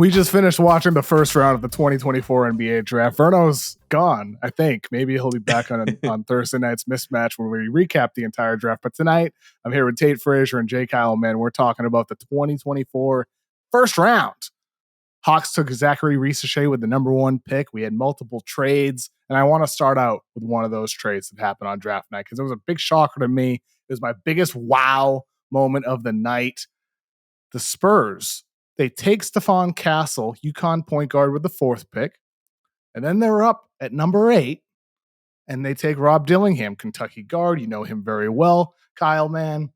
We just finished watching the first round of the 2024 NBA draft. Verno's gone, I think. Maybe he'll be back on Thursday night's Mismatch when we recap the entire draft. But tonight, I'm here with Tate Frazier and J. Kyle Mann. We're talking about the 2024 first round. Hawks took Zachary Risacher with the number one pick. We had multiple trades, and I want to start out with one of those trades that happened on draft night because it was a big shocker to me. It was my biggest wow moment of the night. The Spurs, they take Stephon Castle, UConn point guard, with the fourth pick, and then they're up at number 8, and they take Rob Dillingham, Kentucky guard. You know him very well, Kyle, man.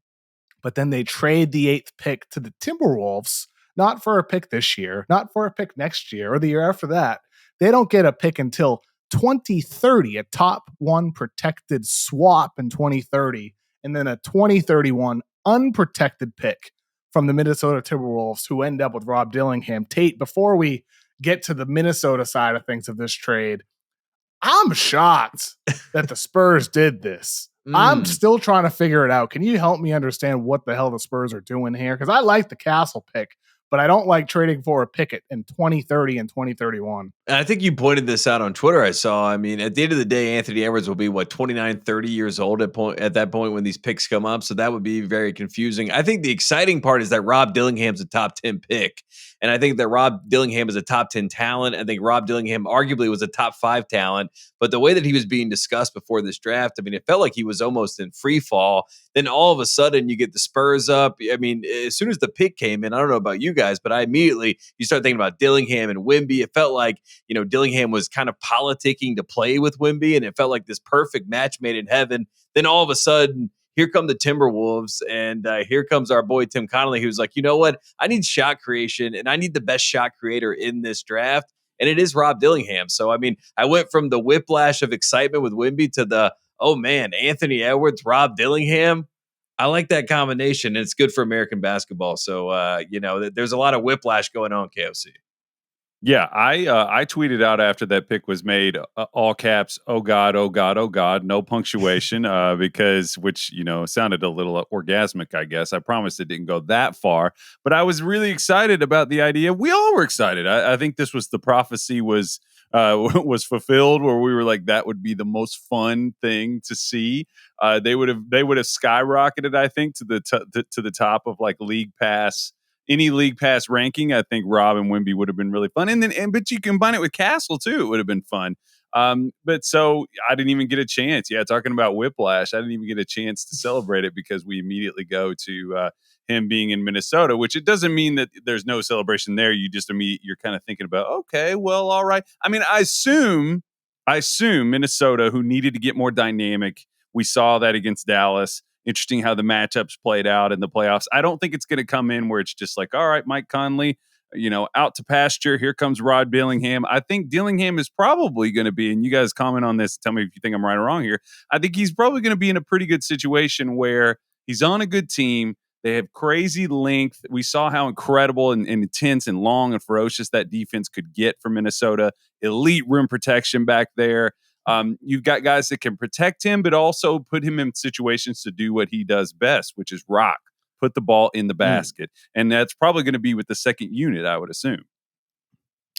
But then they trade the 8th pick to the Timberwolves, not for a pick this year, not for a pick next year or the year after that. They don't get a pick until 2030, a top 1 protected swap in 2030, and then a 2031 unprotected pick from the Minnesota Timberwolves, who end up with Rob Dillingham. Tate, before we get to the Minnesota side of things of this trade, I'm shocked that the Spurs did this. I'm still trying to figure it out. Can you help me understand what the hell the Spurs are doing here? Because I like the Castle pick, but I don't like trading for a pick in 2030 and 2031. And I think you pointed this out on Twitter. I saw, I mean, at the end of the day, Anthony Edwards will be 29, 30 years old at that point when these picks come up. So that would be very confusing. I think the exciting part is that Rob Dillingham's a top 10 pick. And I think that Rob Dillingham is a top 10 talent. I think Rob Dillingham arguably was a top 5 talent. But the way that he was being discussed before this draft, I mean, it felt like he was almost in free fall. Then all of a sudden you get the Spurs up. I mean, as soon as the pick came in, I don't know about you guys, but you start thinking about Dillingham and Wemby. It felt like, Dillingham was kind of politicking to play with Wemby, and it felt like this perfect match made in heaven. Then all of a sudden, here come the Timberwolves, and here comes our boy Tim Connolly, who's like, you know what? I need shot creation, and I need the best shot creator in this draft, and it is Rob Dillingham. So, I mean, I went from the whiplash of excitement with Wemby to the, oh man, Anthony Edwards, Rob Dillingham. I like that combination. It's good for American basketball. So, there's a lot of whiplash going on, KOC. Yeah, I tweeted out after that pick was made, all caps, oh God, oh God, oh God, no punctuation, which sounded a little orgasmic, I guess. I promise it didn't go that far, but I was really excited about the idea. We all were excited. I think this was the prophecy was fulfilled, where we were like, that would be the most fun thing to see. They would have skyrocketed, I think, to the top of like any league pass ranking. I think Rob and Wemby would have been really fun. But you combine it with Castle too, it would have been fun. But so I didn't even get a chance. Yeah. Talking about whiplash, I didn't even get a chance to celebrate it because we immediately go to him being in Minnesota, which it doesn't mean that there's no celebration there. You're kind of thinking about, okay, well, all right. I mean, I assume Minnesota, who needed to get more dynamic. We saw that against Dallas. Interesting how the matchups played out in the playoffs. I don't think it's going to come in where it's just like, all right, Mike Conley, out to pasture. Here comes Rod Dillingham. I think Dillingham is probably going to be, and you guys comment on this, tell me if you think I'm right or wrong here. I think he's probably going to be in a pretty good situation where he's on a good team. They have crazy length. We saw how incredible and intense and long and ferocious that defense could get from Minnesota. Elite rim protection back there. You've got guys that can protect him, but also put him in situations to do what he does best, which is rock, put the ball in the basket. And that's probably going to be with the second unit, I would assume.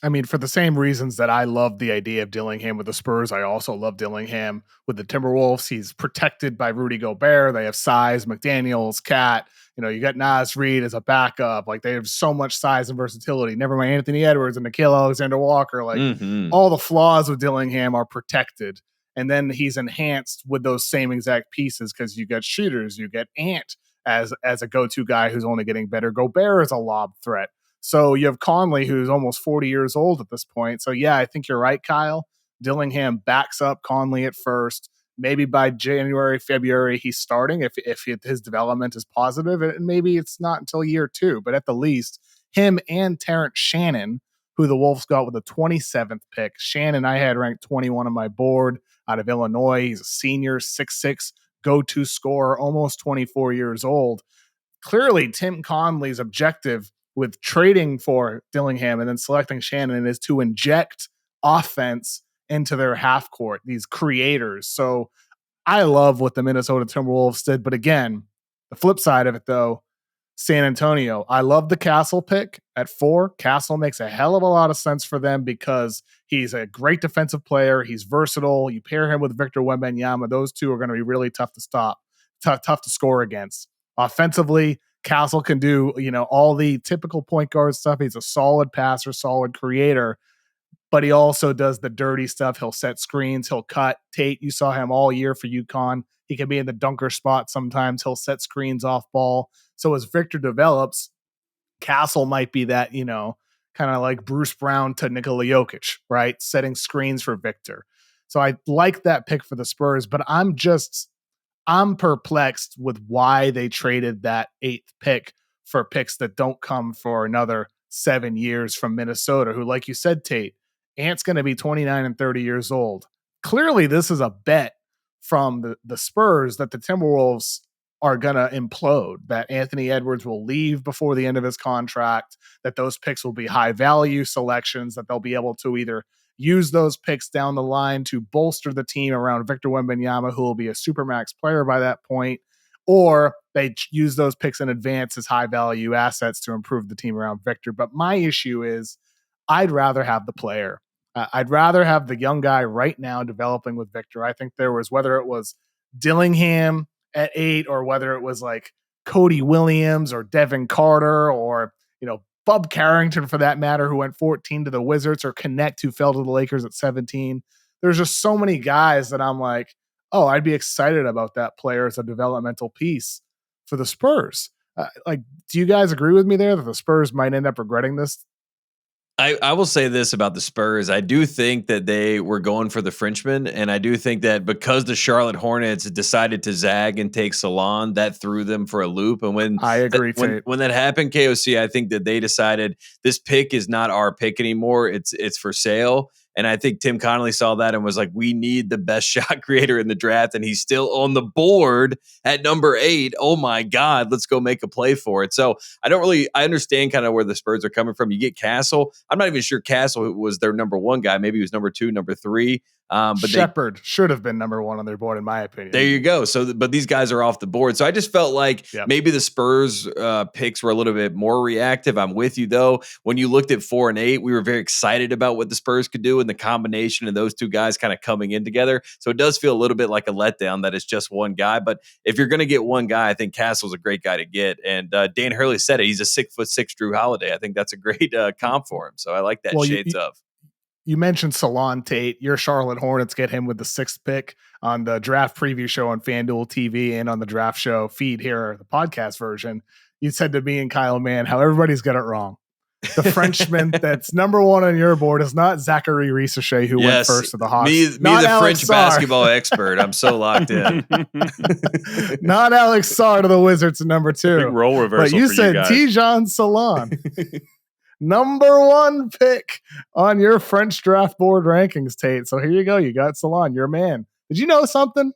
I mean, for the same reasons that I love the idea of Dillingham with the Spurs, I also love Dillingham with the Timberwolves. He's protected by Rudy Gobert. They have size, McDaniels, Cat. You got Naz Reid as a backup. Like, they have so much size and versatility. Never mind Anthony Edwards and Nickeil Alexander-Walker. Like, all the flaws with Dillingham are protected. And then he's enhanced with those same exact pieces because you got shooters. You get Ant as a go-to guy who's only getting better. Gobert is a lob threat. So you have Conley, who's almost 40 years old at this point. So, yeah, I think you're right, Kyle. Dillingham backs up Conley at first. Maybe by January, February, he's starting if his development is positive. And maybe it's not until year 2. But at the least, him and Terrence Shannon, who the Wolves got with the 27th pick. Shannon, I had ranked 21 on my board out of Illinois. He's a senior, 6'6", go-to scorer, almost 24 years old. Clearly, Tim Conley's objective with trading for Dillingham and then selecting Shannon is to inject offense into their half court, these creators. So I love what the Minnesota Timberwolves did. But again, the flip side of it, though, San Antonio. I love the Castle pick at 4. Castle makes a hell of a lot of sense for them because he's a great defensive player. He's versatile. You pair him with Victor Wembanyama. Those two are going to be really tough to stop, tough to score against. Offensively, Castle can do, all the typical point guard stuff. He's a solid passer, solid creator, but he also does the dirty stuff. He'll set screens. He'll cut. Tate, you saw him all year for UConn. He can be in the dunker spot sometimes. He'll set screens off ball. So as Victor develops, Castle might be that, kind of like Bruce Brown to Nikola Jokic, right? Setting screens for Victor. So I like that pick for the Spurs, but I'm perplexed with why they traded that 8th pick for picks that don't come for another 7 years from Minnesota, who, like you said, Tate, Ant's going to be 29 and 30 years old. Clearly, this is a bet from the Spurs that the Timberwolves are going to implode, that Anthony Edwards will leave before the end of his contract, that those picks will be high value selections, that they'll be able to either use those picks down the line to bolster the team around Victor Wembanyama, who will be a supermax player by that point, or they use those picks in advance as high value assets to improve the team around Victor. But my issue is I'd rather have the player. I'd rather have the young guy right now developing with Victor. I think there was, whether it was Dillingham at 8 or whether it was like Cody Williams or Devin Carter or, Bub Carrington for that matter, who went 14 to the Wizards, or Connect, who fell to the Lakers at 17. There's just so many guys that I'm like, oh, I'd be excited about that player as a developmental piece for the Spurs. Do you guys agree with me there that the Spurs might end up regretting this? I will say this about the Spurs. I do think that they were going for the Frenchman, and I do think that because the Charlotte Hornets decided to zag and take Salon, that threw them for a loop. And when I agree, when that happened, KOC, I think that they decided this pick is not our pick anymore. It's for sale. And I think Tim Connolly saw that and was like, we need the best shot creator in the draft. And he's still on the board at number 8. Oh my God, let's go make a play for it. So I understand kind of where the Spurs are coming from. You get Castle. I'm not even sure Castle was their number 1 guy. Maybe he was number 2, number 3. But Shepard should have been number 1 on their board, in my opinion. There you go. So, but these guys are off the board. So I just felt like maybe the Spurs picks were a little bit more reactive. I'm with you though. When you looked at 4 and 8, we were very excited about what the Spurs could do and the combination of those two guys kind of coming in together. So it does feel a little bit like a letdown that it's just one guy. But if you're going to get one guy, I think Castle's a great guy to get. And Dan Hurley said it. He's a 6'6" Drew Holiday. I think that's a great comp for him. So I like that shades of. You mentioned Salon, Tate. Your Charlotte Hornets get him with the 6th pick on the draft preview show on FanDuel TV and on the draft show feed here, the podcast version. You said to me and Kyle, man, how everybody's got it wrong. The Frenchman that's number 1 on your board is not Zachary Risacher, who went first to the Hawks. Me the French basketball expert. I'm so locked in. Not Alex Sarr to the Wizards at number 2. Big role reversal. But you said Tijon Salon. Number 1 pick on your French draft board rankings, Tate. So here you go. You got Salon. You're a man. Did you know something?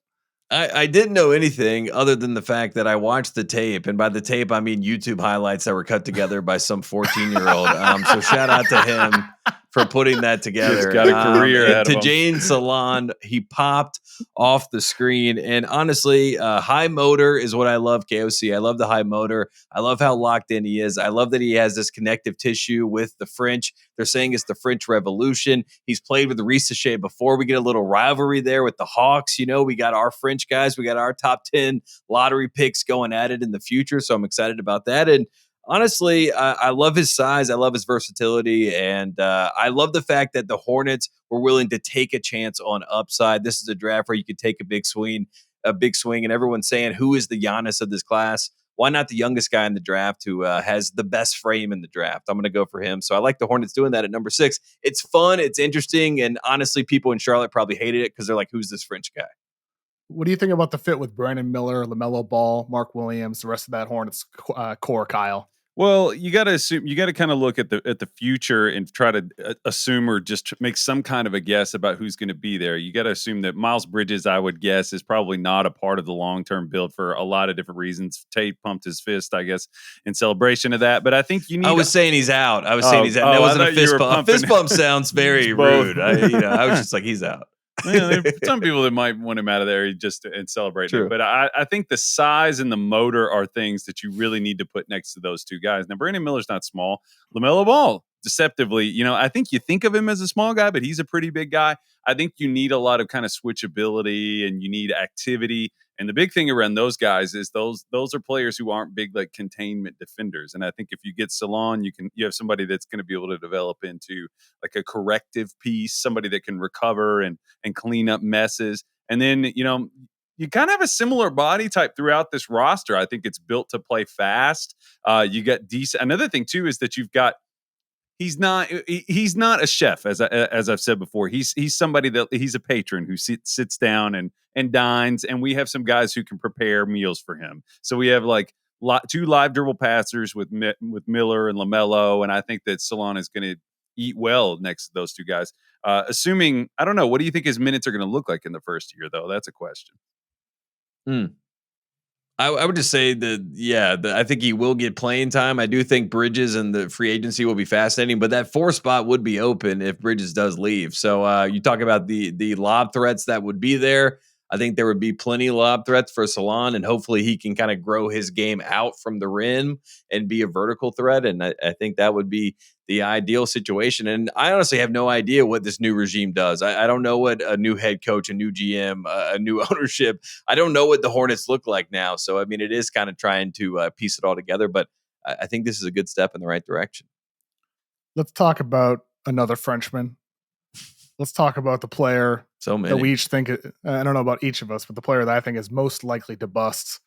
I didn't know anything other than the fact that I watched the tape. And by the tape, I mean YouTube highlights that were cut together by some 14-year-old. So shout out to him for putting that together. He's got a career ahead of him. Jane Salon, he popped off the screen. And honestly, high motor is what I love, KOC. I love the high motor. I love how locked in he is. I love that he has this connective tissue with the French. They're saying it's the French Revolution. He's played with Risacher before. We get a little rivalry there with the Hawks. We got our French guys. We got our top 10 lottery picks going at it in the future. So I'm excited about that. And honestly, I love his size. I love his versatility. And I love the fact that the Hornets were willing to take a chance on upside. This is a draft where you could take a big swing. And everyone's saying, who is the Giannis of this class? Why not the youngest guy in the draft who has the best frame in the draft? I'm going to go for him. So I like the Hornets doing that at number 6. It's fun. It's interesting. And honestly, people in Charlotte probably hated it because they're like, who's this French guy? What do you think about the fit with Brandon Miller, LaMelo Ball, Mark Williams, the rest of that Hornets core, Kyle? Well, you got to assume, you got to kind of look at the future and try to assume or just make some kind of a guess about who's going to be there. You got to assume that Miles Bridges, I would guess, is probably not a part of the long-term build for a lot of different reasons. Tate pumped his fist, I guess, in celebration of that. But I think you need. I was saying he's out. That wasn't a fist pump. Fist pump sounds very rude. I was just like, he's out. Well, there are some people that might want him out of there just and celebrating True. it. But I think the size and the motor are things that you really need to put next to those two guys. Now, Brandon Miller's not small. LaMelo Ball, deceptively, I think you think of him as a small guy, but he's a pretty big guy. I think you need a lot of kind of switchability and you need activity. And the big thing around those guys is those are players who aren't big like containment defenders. And I think if you get Salon, you have somebody that's going to be able to develop into like a corrective piece, somebody that can recover and clean up messes. And then, you kind of have a similar body type throughout this roster. I think it's built to play fast. You got decent. Another thing too is that you've got. He's not a chef, as I've said before. He's somebody that he's a patron who sits down and dines, and we have some guys who can prepare meals for him. So we have like two live dribble passers with Miller and LaMelo, and I think that Salon is going to eat well next to those two guys. Assuming, I don't know, what do you think his minutes are going to look like in the first year, though? That's a question. I would just say that, I think he will get playing time. I do think Bridges and the free agency will be fascinating, but that 4 spot would be open if Bridges does leave. So you talk about the lob threats that would be there. I think there would be plenty of lob threats for Salon, and hopefully he can kind of grow his game out from the rim and be a vertical threat. And I think that would be the ideal situation. And I honestly have no idea what this new regime does. I don't know what a new head coach, a new GM, a new ownership. I don't know what the Hornets look like now. So, I mean, it is kind of trying to piece it all together, but I think this is a good step in the right direction. Let's talk about another Frenchman. Let's talk about the player that we each think, I don't know about each of us, but the player that I think is most likely to bust.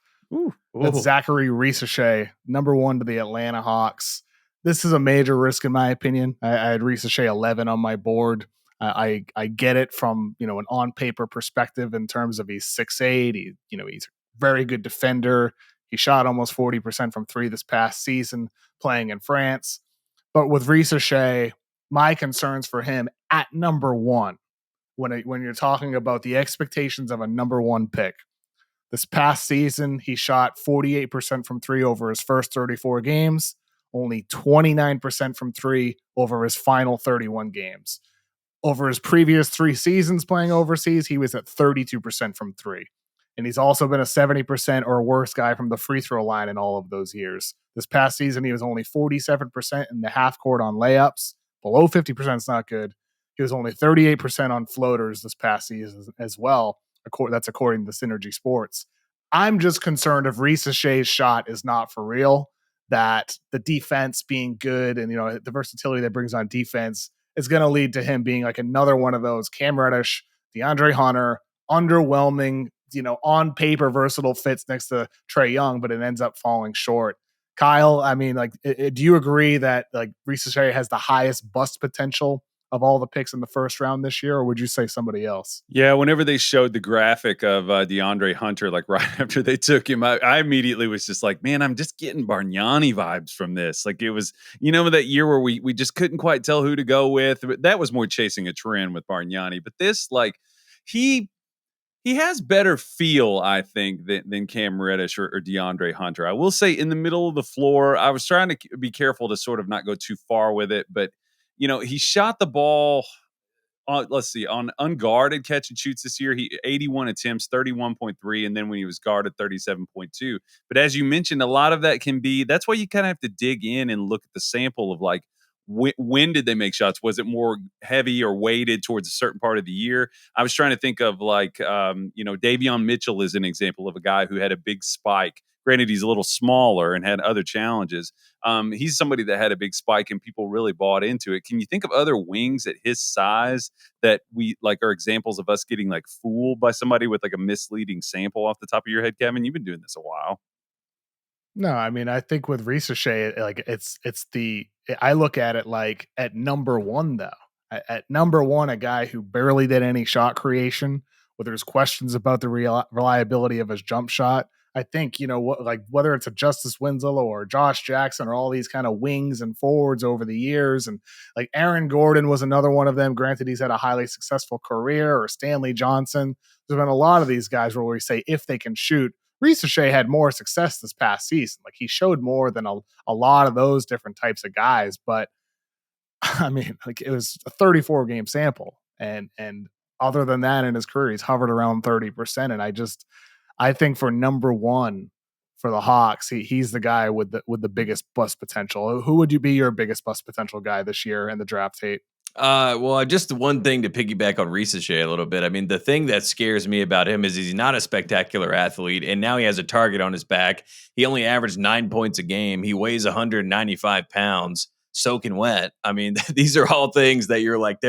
That's Zachary Risacher, number 1 to the Atlanta Hawks. This is a major risk in my opinion. I had Risacher 11 on my board. I get it from, an on paper perspective in terms of he's 6'8". He's a very good defender. He shot almost 40% from 3 this past season playing in France. But with Risacher, my concerns for him at number 1, when you're talking about the expectations of a number 1 pick. This past season, he shot 48% from 3 over his first 34 games, only 29% from 3 over his final 31 games. Over his previous 3 seasons playing overseas, he was at 32% from 3. And he's also been a 70% or worse guy from the free throw line in all of those years. This past season, he was only 47% in the half court on layups. Below 50% is not good. He was only 38% on floaters this past season as well. That's according to Synergy Sports. I'm just concerned if Risacher's shot is not for real, that the defense being good and, the versatility that brings on defense is going to lead to him being like another one of those Cam Reddish, DeAndre Hunter, underwhelming, on paper versatile fits next to Trae Young, but it ends up falling short. Kyle, I mean, do you agree that Risacher has the highest bust potential of all the picks in the first round this year, or would you say somebody else? Yeah, whenever they showed the graphic of DeAndre Hunter, like right after they took him, I immediately was just like, man, I'm just getting Bargnani vibes from this. Like it was, that year where we just couldn't quite tell who to go with. That was more chasing a trend with Bargnani. But this, he has better feel, I think, than Cam Reddish or DeAndre Hunter. I will say in the middle of the floor, I was trying to be careful to sort of not go too far with it, but he shot the ball on unguarded catch and shoots this year. He 81 attempts, 31.3, and then when he was guarded, 37.2. But as you mentioned, a lot of that can be, that's why you kind of have to dig in and look at the sample of when did they make shots? Was it more heavy or weighted towards a certain part of the year? I was trying to think of Davion Mitchell is an example of a guy who had a big spike. Granted, he's a little smaller and had other challenges. He's somebody that had a big spike and people really bought into it. Can you think of other wings at his size that we are examples of us getting fooled by somebody with a misleading sample off the top of your head, Kevin? You've been doing this a while. No, I mean, I think with Risacher, I look at it at number 1 though. At number 1, a guy who barely did any shot creation, where there's questions about the reliability of his jump shot. I think, whether it's a Justice Winslow or Josh Jackson or all these kind of wings and forwards over the years. And Aaron Gordon was another one of them. Granted, he's had a highly successful career, or Stanley Johnson. There's been a lot of these guys where we say, if they can shoot. Risacher had more success this past season. He showed more than a lot of those different types of guys. But I mean, it was a 34 game sample. And other than that, in his career, he's hovered around 30%. And I think for number one for the Hawks, he's the guy with the biggest bust potential. Who would you be your biggest bust potential guy this year in the draft, Tate? Well, just one thing to piggyback on Risacher a little bit. I mean, the thing that scares me about him is he's not a spectacular athlete, and now he has a target on his back. He only averaged 9 points a game. He weighs 195 pounds, soaking wet. I mean, these are all things that you're like,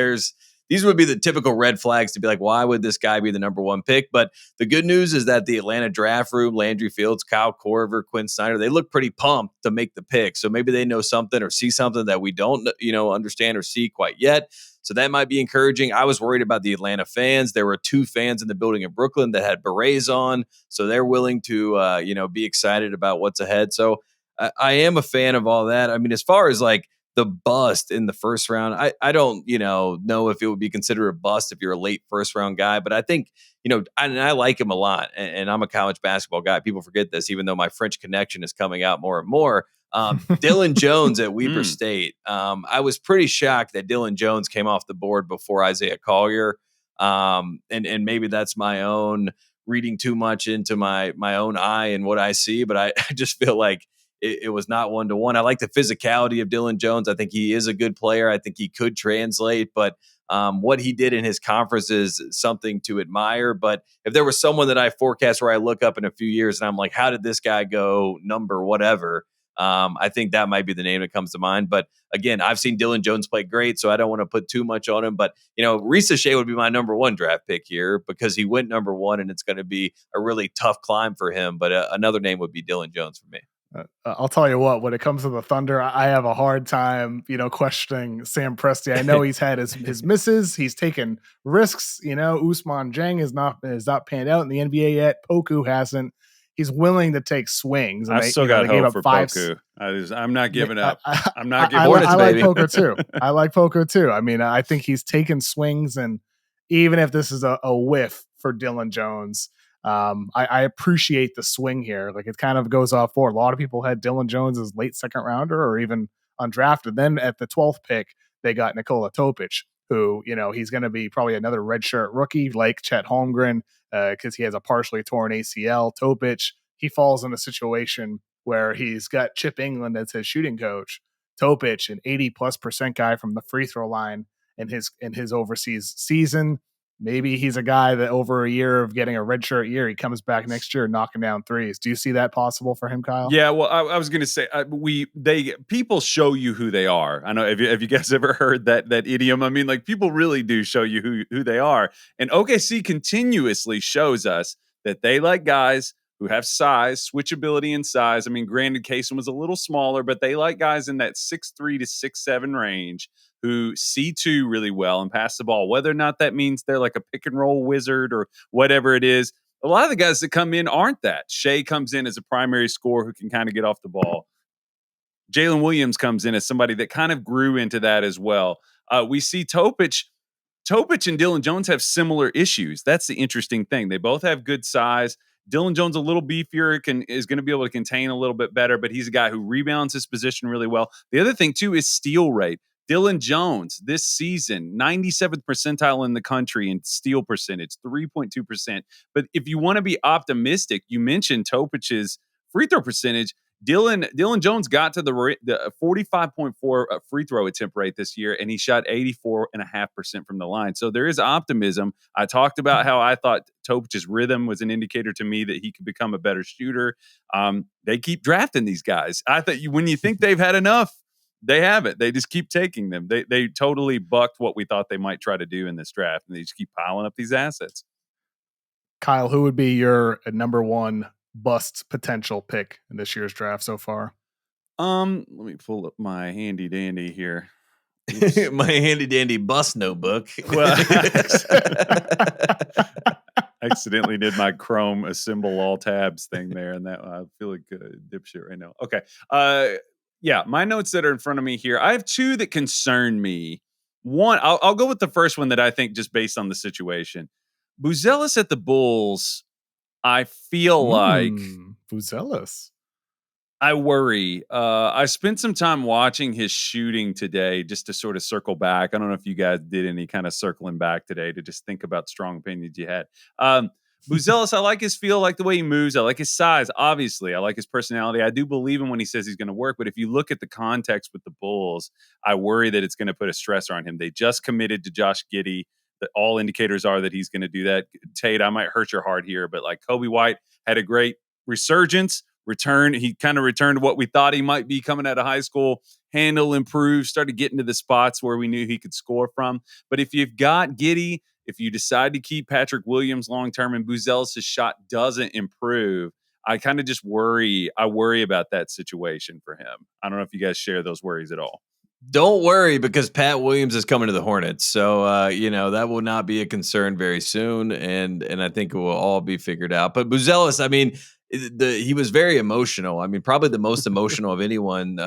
these would be the typical red flags to be like, why would this guy be the number one pick? But the good news is that the Atlanta draft room, Landry Fields, Kyle Korver, Quinn Snyder, they look pretty pumped to make the pick. So maybe they know something or see something that we don't, understand or see quite yet. So that might be encouraging. I was worried about the Atlanta fans. There were 2 fans in the building in Brooklyn that had berets on. So they're willing to, be excited about what's ahead. So I am a fan of all that. I mean, as far as like, the bust in the first round, I don't, know if it would be considered a bust if you're a late first round guy, but I think, I like him a lot. And I'm a college basketball guy. People forget this, even though my French connection is coming out more and more. Dylan Jones at Weber State. I was pretty shocked that Dylan Jones came off the board before Isaiah Collier. And maybe that's my own reading too much into my own eye and what I see, but I just feel like it was not 1-to-1. I like the physicality of Dylan Jones. I think he is a good player. I think he could translate, but what he did in his conference is something to admire. But if there was someone that I forecast where I look up in a few years and I'm like, how did this guy go number whatever? I think that might be the name that comes to mind. But again, I've seen Dylan Jones play great, so I don't want to put too much on him. But, Risacher would be my number one draft pick here because he went number one, and it's going to be a really tough climb for him. But another name would be Dylan Jones for me. I'll tell you what, when it comes to the Thunder, I have a hard time, questioning Sam Presti. I know he's had his misses. He's taken risks. Ousmane Dieng has not panned out in the NBA yet. Poku hasn't. He's willing to take swings. And I still got hope for Poku. I'm not giving up. I'm not giving up. I like Poku too. I like Poku too. I mean, I think he's taken swings, and even if this is a whiff for Dylan Jones, I appreciate the swing here. Like, it kind of goes off forward. A lot of people had Dylan Jones as late second rounder or even undrafted. Then at the 12th pick, they got Nikola Topic, who, he's going to be probably another redshirt rookie like Chet Holmgren, because he has a partially torn ACL. Topic, he falls in a situation where he's got Chip England as his shooting coach. Topic, an 80+% guy from the free throw line in his overseas season. Maybe he's a guy that over a year of getting a redshirt year, he comes back next year knocking down threes. Do you see that possible for him, Kyle? Yeah, well, I was going to say people show you who they are. I know. Have you guys ever heard that idiom? I mean, like, people really do show you who they are, and OKC continuously shows us that they like guys who have size, switchability, and size. I mean, granted, Kaysen was a little smaller, but they like guys in that 6'3" to 6'7" range who see two really well and pass the ball, whether or not that means they're like a pick and roll wizard or whatever it is. A lot of the guys that come in aren't that. Shea comes in as a primary scorer who can kind of get off the ball. Jalen Williams comes in as somebody that kind of grew into that as well. We see Topic and Dylan Jones have similar issues. That's the interesting thing. They both have good size. Dylan Jones a little beefier, is going to be able to contain a little bit better, but he's a guy who rebounds his position really well. The other thing, too, is steal rate. Dylan Jones this season, 97th percentile in the country in steal percentage, 3.2%. But if you want to be optimistic, you mentioned Topic's free throw percentage. Dylan Jones got to the 45.4 free throw attempt rate this year, and he shot 84.5% from the line. So there is optimism. I talked about how I thought Topic's rhythm was an indicator to me that he could become a better shooter. They keep drafting these guys. I thought when you think they've had enough, they haven't. They just keep taking them. They totally bucked what we thought they might try to do in this draft, and they just keep piling up these assets. Kyle, who would be your number one bust potential pick in this year's draft so far? Let me pull up my handy dandy here. My handy dandy bust notebook. Well, accidentally did my Chrome assemble all tabs thing there, and that I feel like a dipshit right now. Okay. Yeah, my notes that are in front of me here, I have two that concern me. One, I'll go with the first one that I think just based on the situation. Buzelis at the Bulls, I feel like Buzelis. I worry. I spent some time watching his shooting today just to sort of circle back. I don't know if you guys did any kind of circling back today to just think about strong opinions you had. Buzelis, I like his feel, I like the way he moves. I like his size, obviously. I like his personality. I do believe him when he says he's going to work. But if you look at the context with the Bulls, I worry that it's going to put a stressor on him. They just committed to Josh Giddey. All indicators are that he's going to do that. Tate, I might hurt your heart here, but like Kobe White had a great resurgence. He kind of returned to what we thought he might be coming out of high school. Handle improved, started getting to the spots where we knew he could score from. But if you've got Giddey, if you decide to keep Patrick Williams long term and Buzelis' shot doesn't improve, I kind of just worry. I worry about that situation for him. I don't know if you guys share those worries at all. Don't worry, because Pat Williams is coming to the Hornets, so that will not be a concern very soon, and I think it will all be figured out. But Buzelis, I mean, he was very emotional. I mean, probably the most emotional of anyone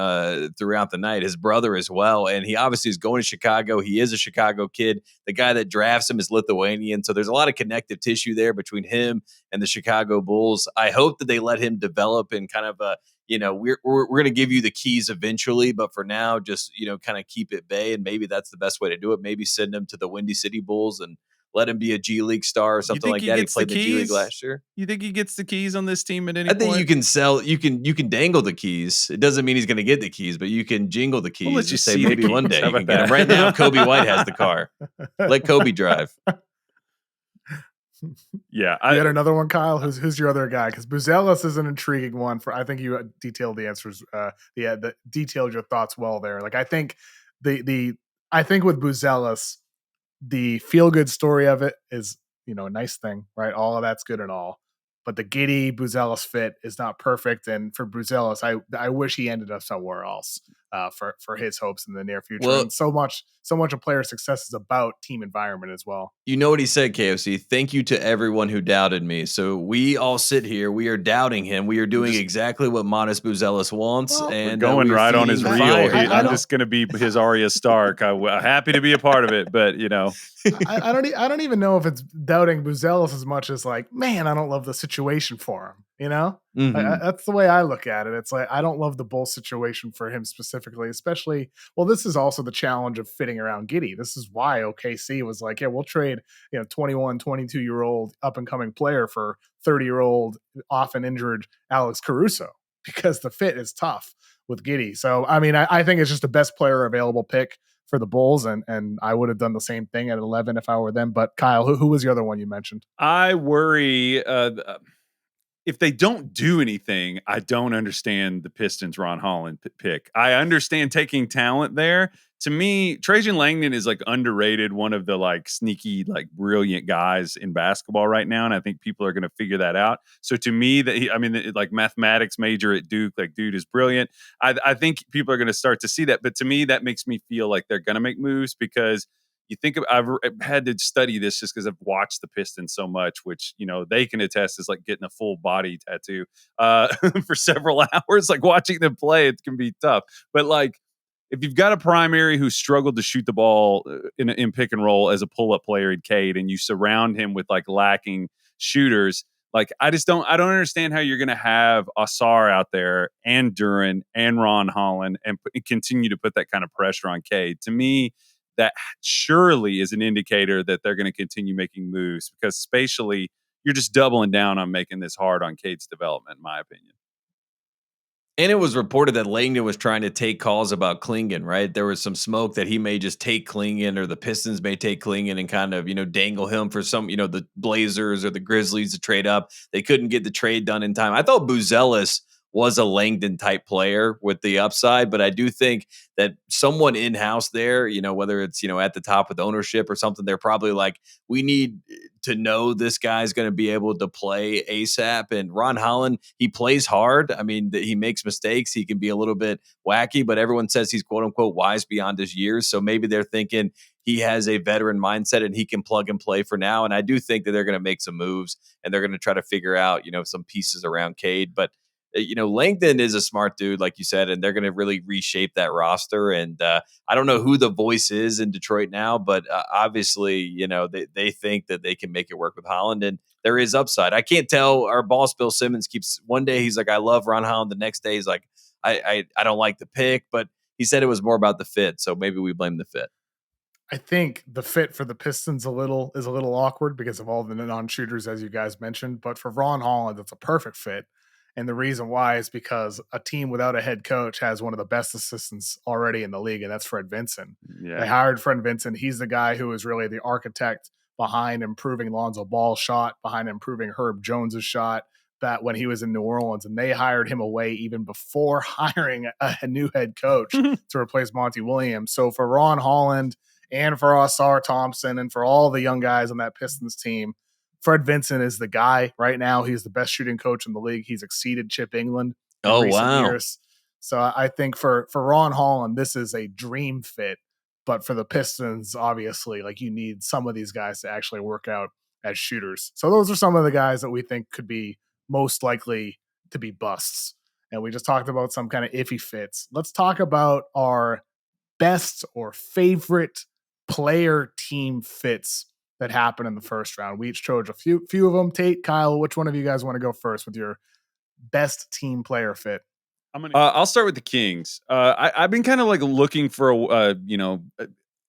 throughout the night. His brother as well, and he obviously is going to Chicago. He is a Chicago kid. The guy that drafts him is Lithuanian, so there's a lot of connective tissue there between him and the Chicago Bulls. I hope that they let him develop in kind of a we're going to give you the keys eventually, but for now, just, kind of keep it bay. And maybe that's the best way to do it. Maybe send him to the Windy City Bulls and let him be a G League star or something like that. He played the G League last year. You think he gets the keys on this team at any point? I think you can dangle the keys. It doesn't mean he's going to get the keys, but you can jingle the keys. We'll let you say maybe one day you can get him. Right now, Kobe White has the car. Let Kobe drive. Yeah, you had another one, Kyle. Who's your other guy? Because Buzelis is an intriguing one. I think you detailed the answers. Detailed your thoughts well there. Like I think I think with Buzelis, the feel good story of it is a nice thing, right? All of that's good and all, but the Giddey Buzelis fit is not perfect. And for Buzelis, I wish he ended up somewhere else for his hopes in the near future. Well, and so much of player success is about team environment as well. You know what he said, KFC? Thank you to everyone who doubted me. So we all sit here. We are doubting him. We are doing exactly what Modest Buzelis wants. Well, and going right on his reel. I'm just going to be his Arya Stark. I'm happy to be a part of it, but I don't even know if it's doubting Buzelis as much as like, man, I don't love the situation for him. That's the way I look at it. It's like, I don't love the Bulls situation for him specifically, especially, well, this is also the challenge of fitting around Giddey. This is why OKC was like, yeah, we'll trade, 21, 22-year-old up and coming player for 30-year-old often injured Alex Caruso, because the fit is tough with Giddey. So, I mean, I think it's just the best player available pick for the Bulls, and I would have done the same thing at 11 if I were them. But Kyle, who was the other one you mentioned? I worry if they don't do anything, I don't understand the Pistons Ron Holland pick. I understand taking talent there. To me, Trajan Langdon is like underrated, one of the like sneaky, like brilliant guys in basketball right now. And I think people are going to figure that out. So to me, like mathematics major at Duke, like dude is brilliant. I think people are going to start to see that. But to me, that makes me feel like they're going to make moves, because you think I've had to study this just because I've watched the Pistons so much, which, they can attest is like getting a full body tattoo for several hours. Like watching them play, it can be tough. But like, if you've got a primary who struggled to shoot the ball in pick and roll as a pull-up player in Cade, and you surround him with like lacking shooters, like I don't understand how you're going to have Ausar out there and Duren and Ron Holland and continue to put that kind of pressure on Cade. To me, that surely is an indicator that they're going to continue making moves, because spatially, you're just doubling down on making this hard on Cade's development, in my opinion. And it was reported that Langdon was trying to take calls about Klingon, right? There was some smoke that he may just take Klingon, or the Pistons may take Klingon and kind of, dangle him for some, the Blazers or the Grizzlies to trade up. They couldn't get the trade done in time. I thought Buzelis was a Langdon type player with the upside, but I do think that someone in-house there, whether it's, at the top with ownership or something, they're probably like, we need to know this guy's going to be able to play ASAP. And Ron Holland, he plays hard. I mean, he makes mistakes. He can be a little bit wacky, but everyone says he's quote unquote wise beyond his years. So maybe they're thinking he has a veteran mindset and he can plug and play for now. And I do think that they're going to make some moves and they're going to try to figure out, some pieces around Cade. But Langdon is a smart dude, like you said, and they're going to really reshape that roster. And I don't know who the voice is in Detroit now, but obviously, they think that they can make it work with Holland, and there is upside. I can't tell. Our boss Bill Simmons keeps one day he's like, I love Ron Holland. The next day he's like, I don't like the pick, but he said it was more about the fit. So maybe we blame the fit. I think the fit for the Pistons is a little awkward because of all the non-shooters, as you guys mentioned. But for Ron Holland, it's a perfect fit. And the reason why is because a team without a head coach has one of the best assistants already in the league, and that's Fred Vinson. Yeah. They hired Fred Vinson. He's the guy who is really the architect behind improving Lonzo Ball's shot, behind improving Herb Jones's shot, that when he was in New Orleans, and they hired him away even before hiring a new head coach to replace Monty Williams. So for Ron Holland and for Ausar Thompson and for all the young guys on that Pistons team, Fred Vinson is the guy right now. He's the best shooting coach in the league. He's exceeded Chip England in recent years. So I think for Ron Holland, this is a dream fit. But for the Pistons, obviously, like, you need some of these guys to actually work out as shooters. So those are some of the guys that we think could be most likely to be busts. And we just talked about some kind of iffy fits. Let's talk about our best or favorite player team fits that happened in the first round. We each chose a few of them. Tate, Kyle, which one of you guys want to go first with your best team player fit? I'll start with the Kings. I've been kind of like looking for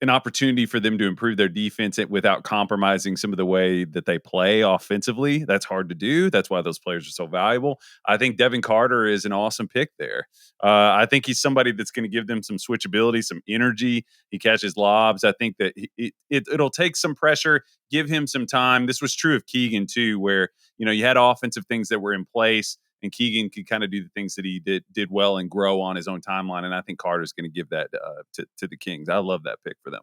an opportunity for them to improve their defense without compromising some of the way that they play offensively. That's hard to do. That's why those players are so valuable. I think Devin Carter is an awesome pick there. I think he's somebody that's going to give them some switchability, some energy. He catches lobs. I think that it'll take some pressure, give him some time. This was true of Keegan too, where, you had offensive things that were in place, and Keegan could kind of do the things that he did well and grow on his own timeline. And I think Carter's going to give that to the Kings. I love that pick for them.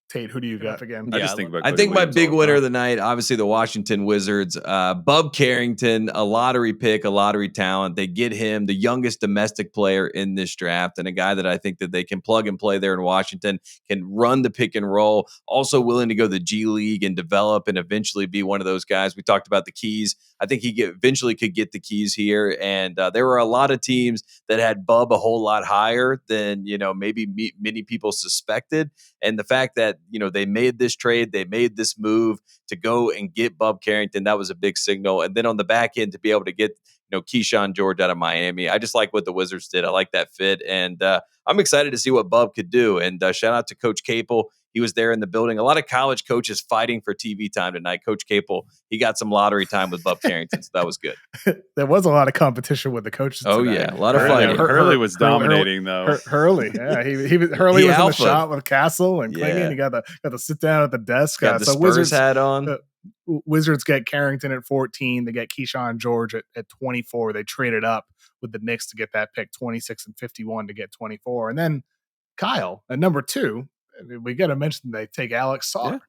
Tate, who do you got again? Yeah, I think my big winner of the night, obviously the Washington Wizards. Bub Carrington, a lottery pick, a lottery talent. They get him, the youngest domestic player in this draft, and a guy that I think that they can plug and play there in Washington, can run the pick and roll, also willing to go to the G League and develop and eventually be one of those guys. We talked about the keys. I think he eventually could get the keys here, and there were a lot of teams that had Bub a whole lot higher than maybe many people suspected, and the fact that they made this trade, they made this move to go and get Bub Carrington, that was a big signal. And then on the back end to be able to get Keyshawn George out of Miami, I just like what the Wizards did. I like that fit, and I'm excited to see what Bub could do. And shout out to Coach Capel. He was there in the building. A lot of college coaches fighting for TV time tonight. Coach Capel, he got some lottery time with Bub Carrington, so that was good. There was a lot of competition with the coaches. Oh tonight. Yeah, a lot of fighting. Hurley was dominating though. Hurley, yeah, Hurley was in the shot with Castle and Clingy, and he got to sit down at the desk. Got the Spurs Wizards hat on. Wizards get Carrington at 14. They get Keyshawn George at 24. They traded up with the Knicks to get that pick, 26 and 51 to get 24. And then Kyle at number 2. We got to mention they take Alex Sarr,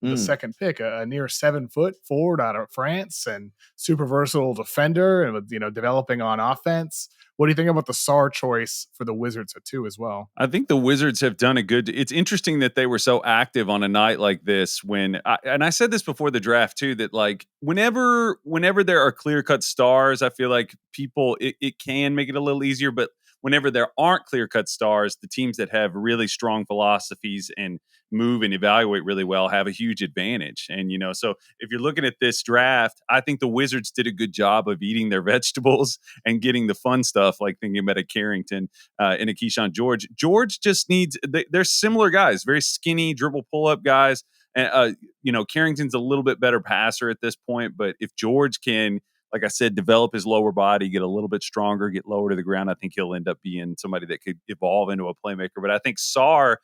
the second pick, a near 7-foot forward out of France and super versatile defender, and with developing on offense. What do you think about the Sarr choice for the Wizards at 2 as well? I think the Wizards have done a good. It's interesting that they were so active on a night like this. And I said this before the draft too, that like whenever there are clear cut stars, I feel like people it can make it a little easier, but whenever there aren't clear-cut stars, the teams that have really strong philosophies and move and evaluate really well have a huge advantage. And, so if you're looking at this draft, I think the Wizards did a good job of eating their vegetables and getting the fun stuff, like thinking about a Carrington and a Keyshawn George. George just needs – they're similar guys, very skinny, dribble pull-up guys. And, Carrington's a little bit better passer at this point, but if George can – like I said, develop his lower body, get a little bit stronger, get lower to the ground, I think he'll end up being somebody that could evolve into a playmaker. But I think Sarr,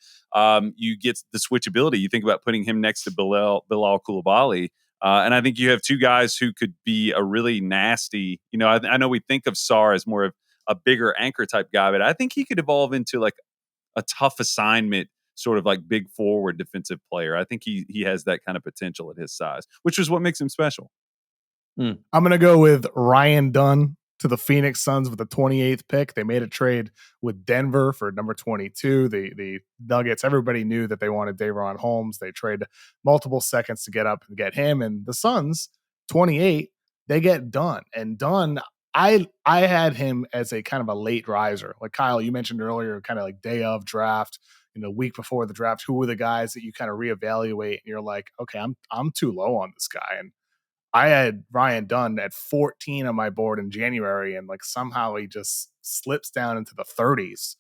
you get the switchability. You think about putting him next to Bilal Coulibaly, and I think you have two guys who could be a really nasty. I know we think of Sarr as more of a bigger anchor type guy, but I think he could evolve into like a tough assignment, sort of like big forward defensive player. I think he has that kind of potential at his size, which is what makes him special. I'm going to go with Ryan Dunn to the Phoenix Suns with the 28th pick. They made a trade with Denver for number 22. The Nuggets, everybody knew that they wanted Davion Holmes. They traded multiple seconds to get up and get him. And the Suns, 28, they get Dunn. And Dunn, I had him as a kind of a late riser. Like Kyle, you mentioned earlier, kind of like day of draft, week before the draft, who were the guys that you kind of reevaluate and you're like, okay, I'm too low on this guy. And I had Ryan Dunn at 14 on my board in January, and like somehow he just slips down into the 30s.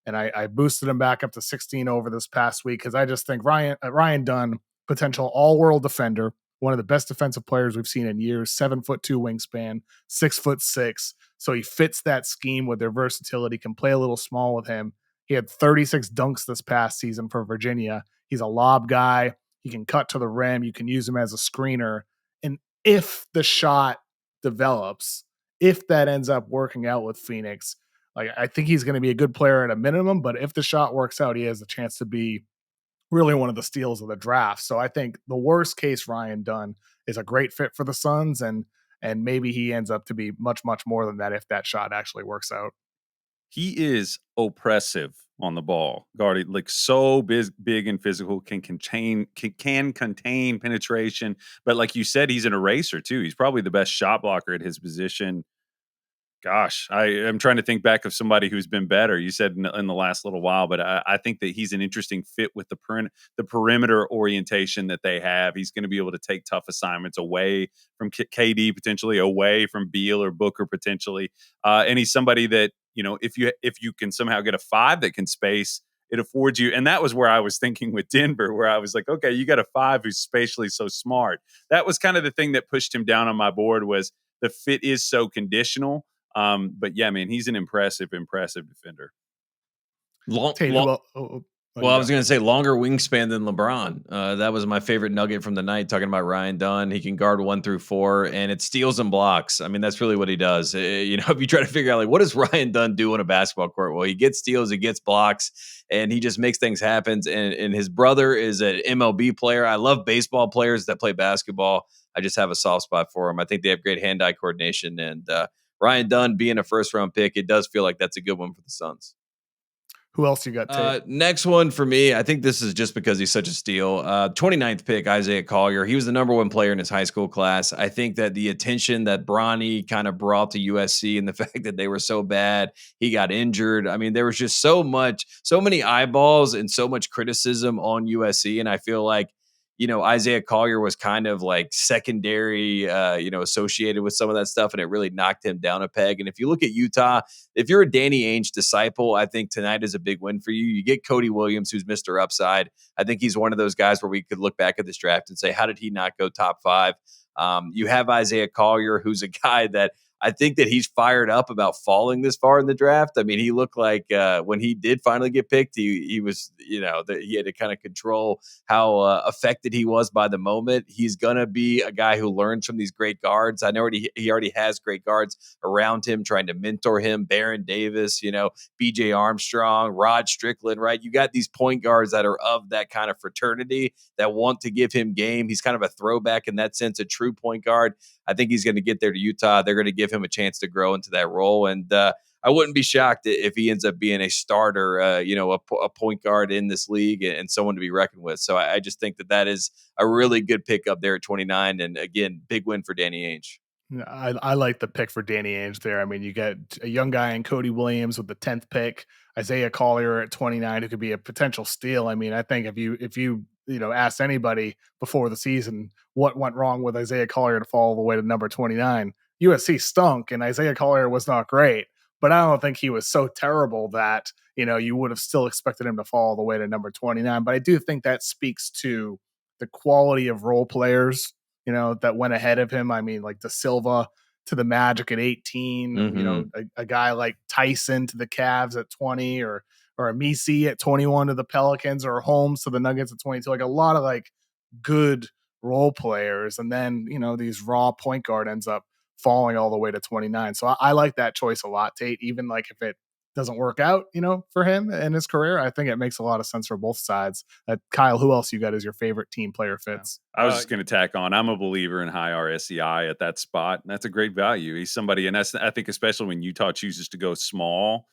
And I boosted him back up to 16 over this past week because I just think Ryan Dunn, potential all-world defender, one of the best defensive players we've seen in years, 7'2" wingspan, 6'6". So he fits that scheme with their versatility, can play a little small with him. He had 36 dunks this past season for Virginia. He's a lob guy. He can cut to the rim. You can use him as a screener. And if the shot develops, if that ends up working out with Phoenix, like I think he's going to be a good player at a minimum, but if the shot works out, he has a chance to be really one of the steals of the draft. So I think the worst case Ryan Dunn is a great fit for the Suns, and maybe he ends up to be much more than that if that shot actually works out. He is oppressive on the ball, guarded like so big and physical, can contain penetration. But like you said, he's an eraser too. He's probably the best shot blocker at his position. Gosh, I am trying to think back of somebody who's been better. You said in the last little while, but I think that he's an interesting fit with the perimeter orientation that they have. He's going to be able to take tough assignments away from KD, potentially away from Beal or Booker potentially, and he's somebody that, you know, if you can somehow get a 5 that can space, it affords you. And that was where I was thinking with Denver, where I was like, okay, you got a 5 who's spatially so smart. That was kind of the thing that pushed him down on my board, was the fit is so conditional. But yeah, man, he's an impressive defender. Well, I was going to say longer wingspan than LeBron. That was my favorite nugget from the night, talking about Ryan Dunn. He can guard 1 through 4, and it steals and blocks. I mean, that's really what he does. You know, if you try to figure out, like, what does Ryan Dunn do on a basketball court? Well, he gets steals, he gets blocks, and he just makes things happen. And his brother is an MLB player. I love baseball players that play basketball. I just have a soft spot for him. I think they have great hand-eye coordination. And Ryan Dunn being a first-round pick, it does feel like that's a good one for the Suns. Who else you got, Tate? Next one for me, I think this is just because he's such a steal. 29th pick, Isaiah Collier. He was the number 1 player in his high school class. I think that the attention that Bronny kind of brought to USC and the fact that they were so bad, he got injured. I mean, there was just so many eyeballs and so much criticism on USC. And I feel like, you know, Isaiah Collier was kind of like secondary, associated with some of that stuff, and it really knocked him down a peg. And if you look at Utah, if you're a Danny Ainge disciple, I think tonight is a big win for you. You get Cody Williams, who's Mr. Upside. I think he's one of those guys where we could look back at this draft and say, how did he not go top 5? You have Isaiah Collier, who's a guy that I think that he's fired up about falling this far in the draft. I mean, he looked like when he did finally get picked, he was, he had to kind of control how affected he was by the moment. He's going to be a guy who learns from these great guards. I know he already has great guards around him trying to mentor him. Baron Davis, BJ Armstrong, Rod Strickland, right? You got these point guards that are of that kind of fraternity that want to give him game. He's kind of a throwback in that sense, a true point guard. I think he's going to get there to Utah. They're going to give him a chance to grow into that role. And I wouldn't be shocked if he ends up being a starter, a point guard in this league and someone to be reckoned with. So I just think that is a really good pick up there at 29. And again, big win for Danny Ainge. I like the pick for Danny Ainge there. I mean, you get a young guy in Cody Williams with the 10th pick, Isaiah Collier at 29, who could be a potential steal. I mean, I think if you asked anybody before the season what went wrong with Isaiah Collier to fall all the way to number 29, USC stunk and Isaiah Collier was not great. But I don't think he was so terrible that, you would have still expected him to fall all the way to number 29. But I do think that speaks to the quality of role players that went ahead of him. I mean, like De Silva to the Magic at 18, Mm-hmm. a guy like Tyson to the Cavs at 20, or a Misi at 21 to the Pelicans, or Holmes to the Nuggets at 22. Like a lot of like good role players. And then, these raw point guard ends up falling all the way to 29. So I like that choice a lot, Tate. Even like if it doesn't work out, for him in his career, I think it makes a lot of sense for both sides. Kyle, who else you got as your favorite team player fits? I was just going to tack on. I'm a believer in high RSEI at that spot, and that's a great value. He's somebody, and I think especially when Utah chooses to go small,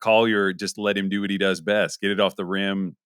Collier, just let him do what he does best: get it off the rim,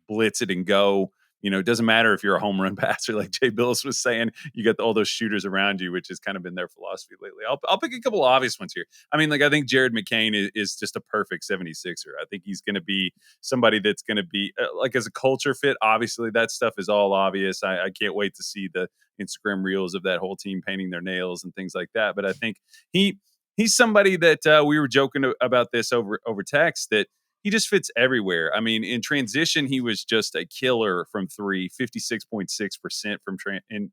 blitz it, and go. it doesn't matter if you're a home run passer, like Jay Billis was saying, you got all those shooters around you, which has kind of been their philosophy lately. I'll pick a couple of obvious ones here. I mean, like, I think Jared McCain is just a perfect 76er. I think he's going to be somebody that's going to be like, as a culture fit. Obviously, that stuff is all obvious. I can't wait to see the Instagram reels of that whole team painting their nails and things like that. But I think he's somebody that we were joking about this over text, that he just fits everywhere. I mean, in transition, he was just a killer from three, 56.6%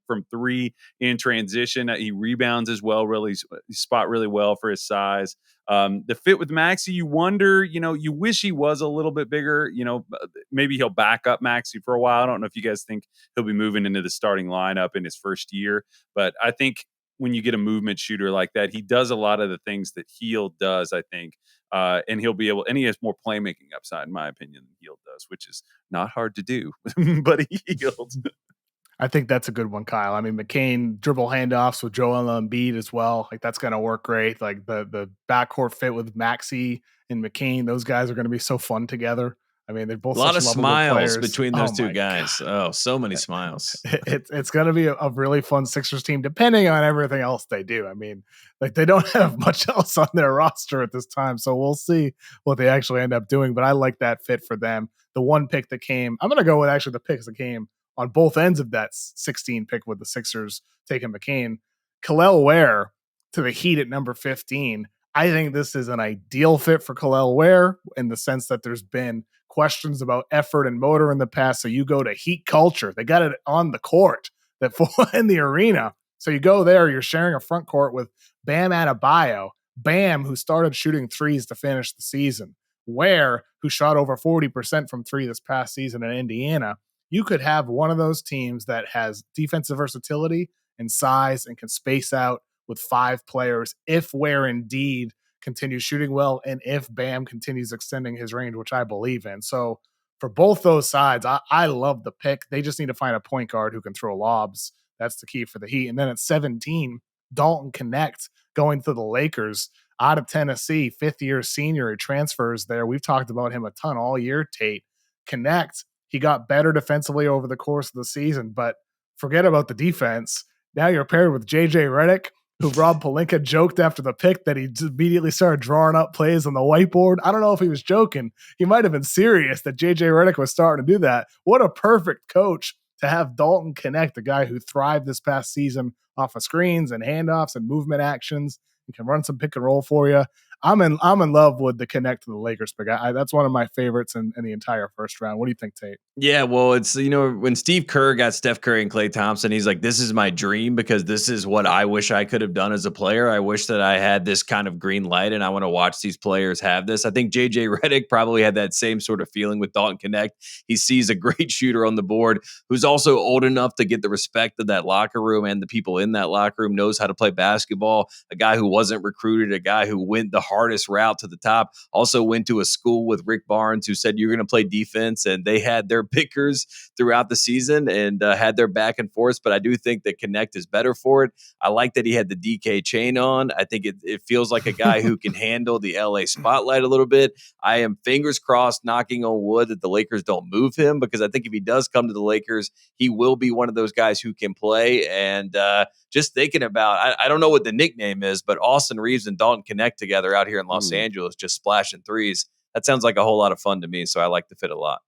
from three in transition. He rebounds as well, really spot really well for his size. The fit with Maxey, you wonder, you wish he was a little bit bigger. Maybe he'll back up Maxey for a while. I don't know if you guys think he'll be moving into the starting lineup in his first year, but I think when you get a movement shooter like that, he does a lot of the things that Hield does, I think. And he'll be able, and he has more playmaking upside, in my opinion, than Hield does, which is not hard to do, but Hield. I think that's a good one, Kyle. I mean, McCain dribble handoffs with Joel Embiid as well. Like, that's going to work great. Like, the backcourt fit with Maxey and McCain, those guys are going to be so fun together. I mean, they're both a lot of such smiles players between those two guys. God. Oh, so many smiles. It's going to be a really fun Sixers team, depending on everything else they do. I mean, like, they don't have much else on their roster at this time, so we'll see what they actually end up doing. But I like that fit for them. The one pick that came, I'm going to go with actually the picks that came on both ends of that 16 pick with the Sixers taking McCain. Kel'el Ware to the Heat at number 15. I think this is an ideal fit for Kel'el Ware in the sense that there's been questions about effort and motor in the past. So you go to Heat culture. They got it on the court, that in the arena. So you go there, you're sharing a front court with Bam Adebayo. Bam, who started shooting threes to finish the season. Ware, who shot over 40% from three this past season in Indiana. You could have one of those teams that has defensive versatility and size and can space out with 5 players if Ware indeed continues shooting well and if Bam continues extending his range, which I believe in. So for both those sides, I love the pick. They just need to find a point guard who can throw lobs. That's the key for the Heat. And then at 17, Dalton Connect going to the Lakers out of Tennessee, 5th-year senior. He transfers there. We've talked about him a ton all year, Tate. Connect, he got better defensively over the course of the season, but forget about the defense. Now you're paired with JJ Redick, who Rob Pelinka joked after the pick that he immediately started drawing up plays on the whiteboard. I don't know if he was joking. He might have been serious that JJ Redick was starting to do that. What a perfect coach to have Dalton Connect, a guy who thrived this past season off of screens and handoffs and movement actions. He can run some pick and roll for you. I'm in love with the Connect to the Lakers pick. That's one of my favorites in the entire first round. What do you think, Tate? Yeah, well, it's, when Steve Kerr got Steph Curry and Klay Thompson, he's like, this is my dream because this is what I wish I could have done as a player. I wish that I had this kind of green light and I want to watch these players have this. I think JJ Redick probably had that same sort of feeling with Dalton Connect. He sees a great shooter on the board who's also old enough to get the respect of that locker room and the people in that locker room, knows how to play basketball, a guy who wasn't recruited, a guy who went the hardest route to the top, also went to a school with Rick Barnes who said, you're going to play defense, and they had their pickers throughout the season and had their back and forth. But I do think that Connect is better for it. I like that he had the DK chain on. I think it feels like a guy who can handle the LA spotlight a little bit. I am fingers crossed, knocking on wood, that the Lakers don't move him, because I think if he does come to the Lakers, he will be one of those guys who can play. And just thinking about, I don't know what the nickname is, but Austin Reeves and Dalton Connect together out here in Los Angeles, just splashing threes. That sounds like a whole lot of fun to me. So I like the fit a lot.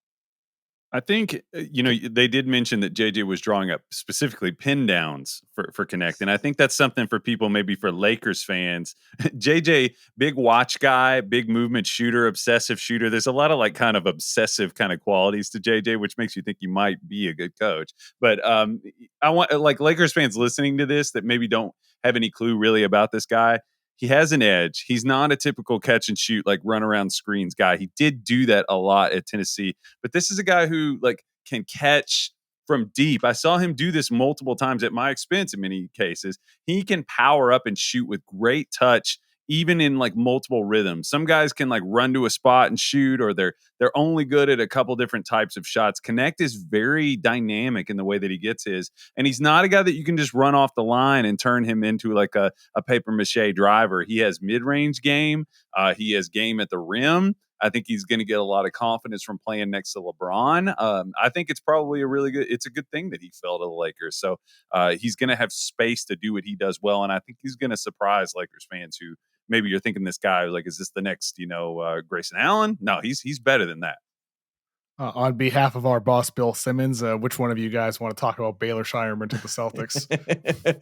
I think, they did mention that JJ was drawing up specifically pin downs for Connect. And I think that's something for people, maybe for Lakers fans. JJ, big watch guy, big movement shooter, obsessive shooter. There's a lot of like kind of obsessive kind of qualities to JJ, which makes you think you might be a good coach. But I want like Lakers fans listening to this that maybe don't have any clue really about this guy. He has an edge. He's not a typical catch and shoot, like run around screens guy. He did do that a lot at Tennessee, but this is a guy who like can catch from deep. I saw him do this multiple times at my expense in many cases. He can power up and shoot with great touch, even in like multiple rhythms. Some guys can like run to a spot and shoot, or they're only good at a couple different types of shots. Connect is very dynamic in the way that he gets his, and he's not a guy that you can just run off the line and turn him into like a paper mache driver. He has mid-range game. He has game at the rim. I think he's going to get a lot of confidence from playing next to LeBron. I think it's probably it's a good thing that he fell to the Lakers. So he's going to have space to do what he does well. And I think he's going to surprise Lakers fans who maybe you're thinking this guy, like, is this the next, Grayson Allen? No, he's better than that. On behalf of our boss, Bill Simmons, which one of you guys want to talk about Baylor Shireman to the Celtics?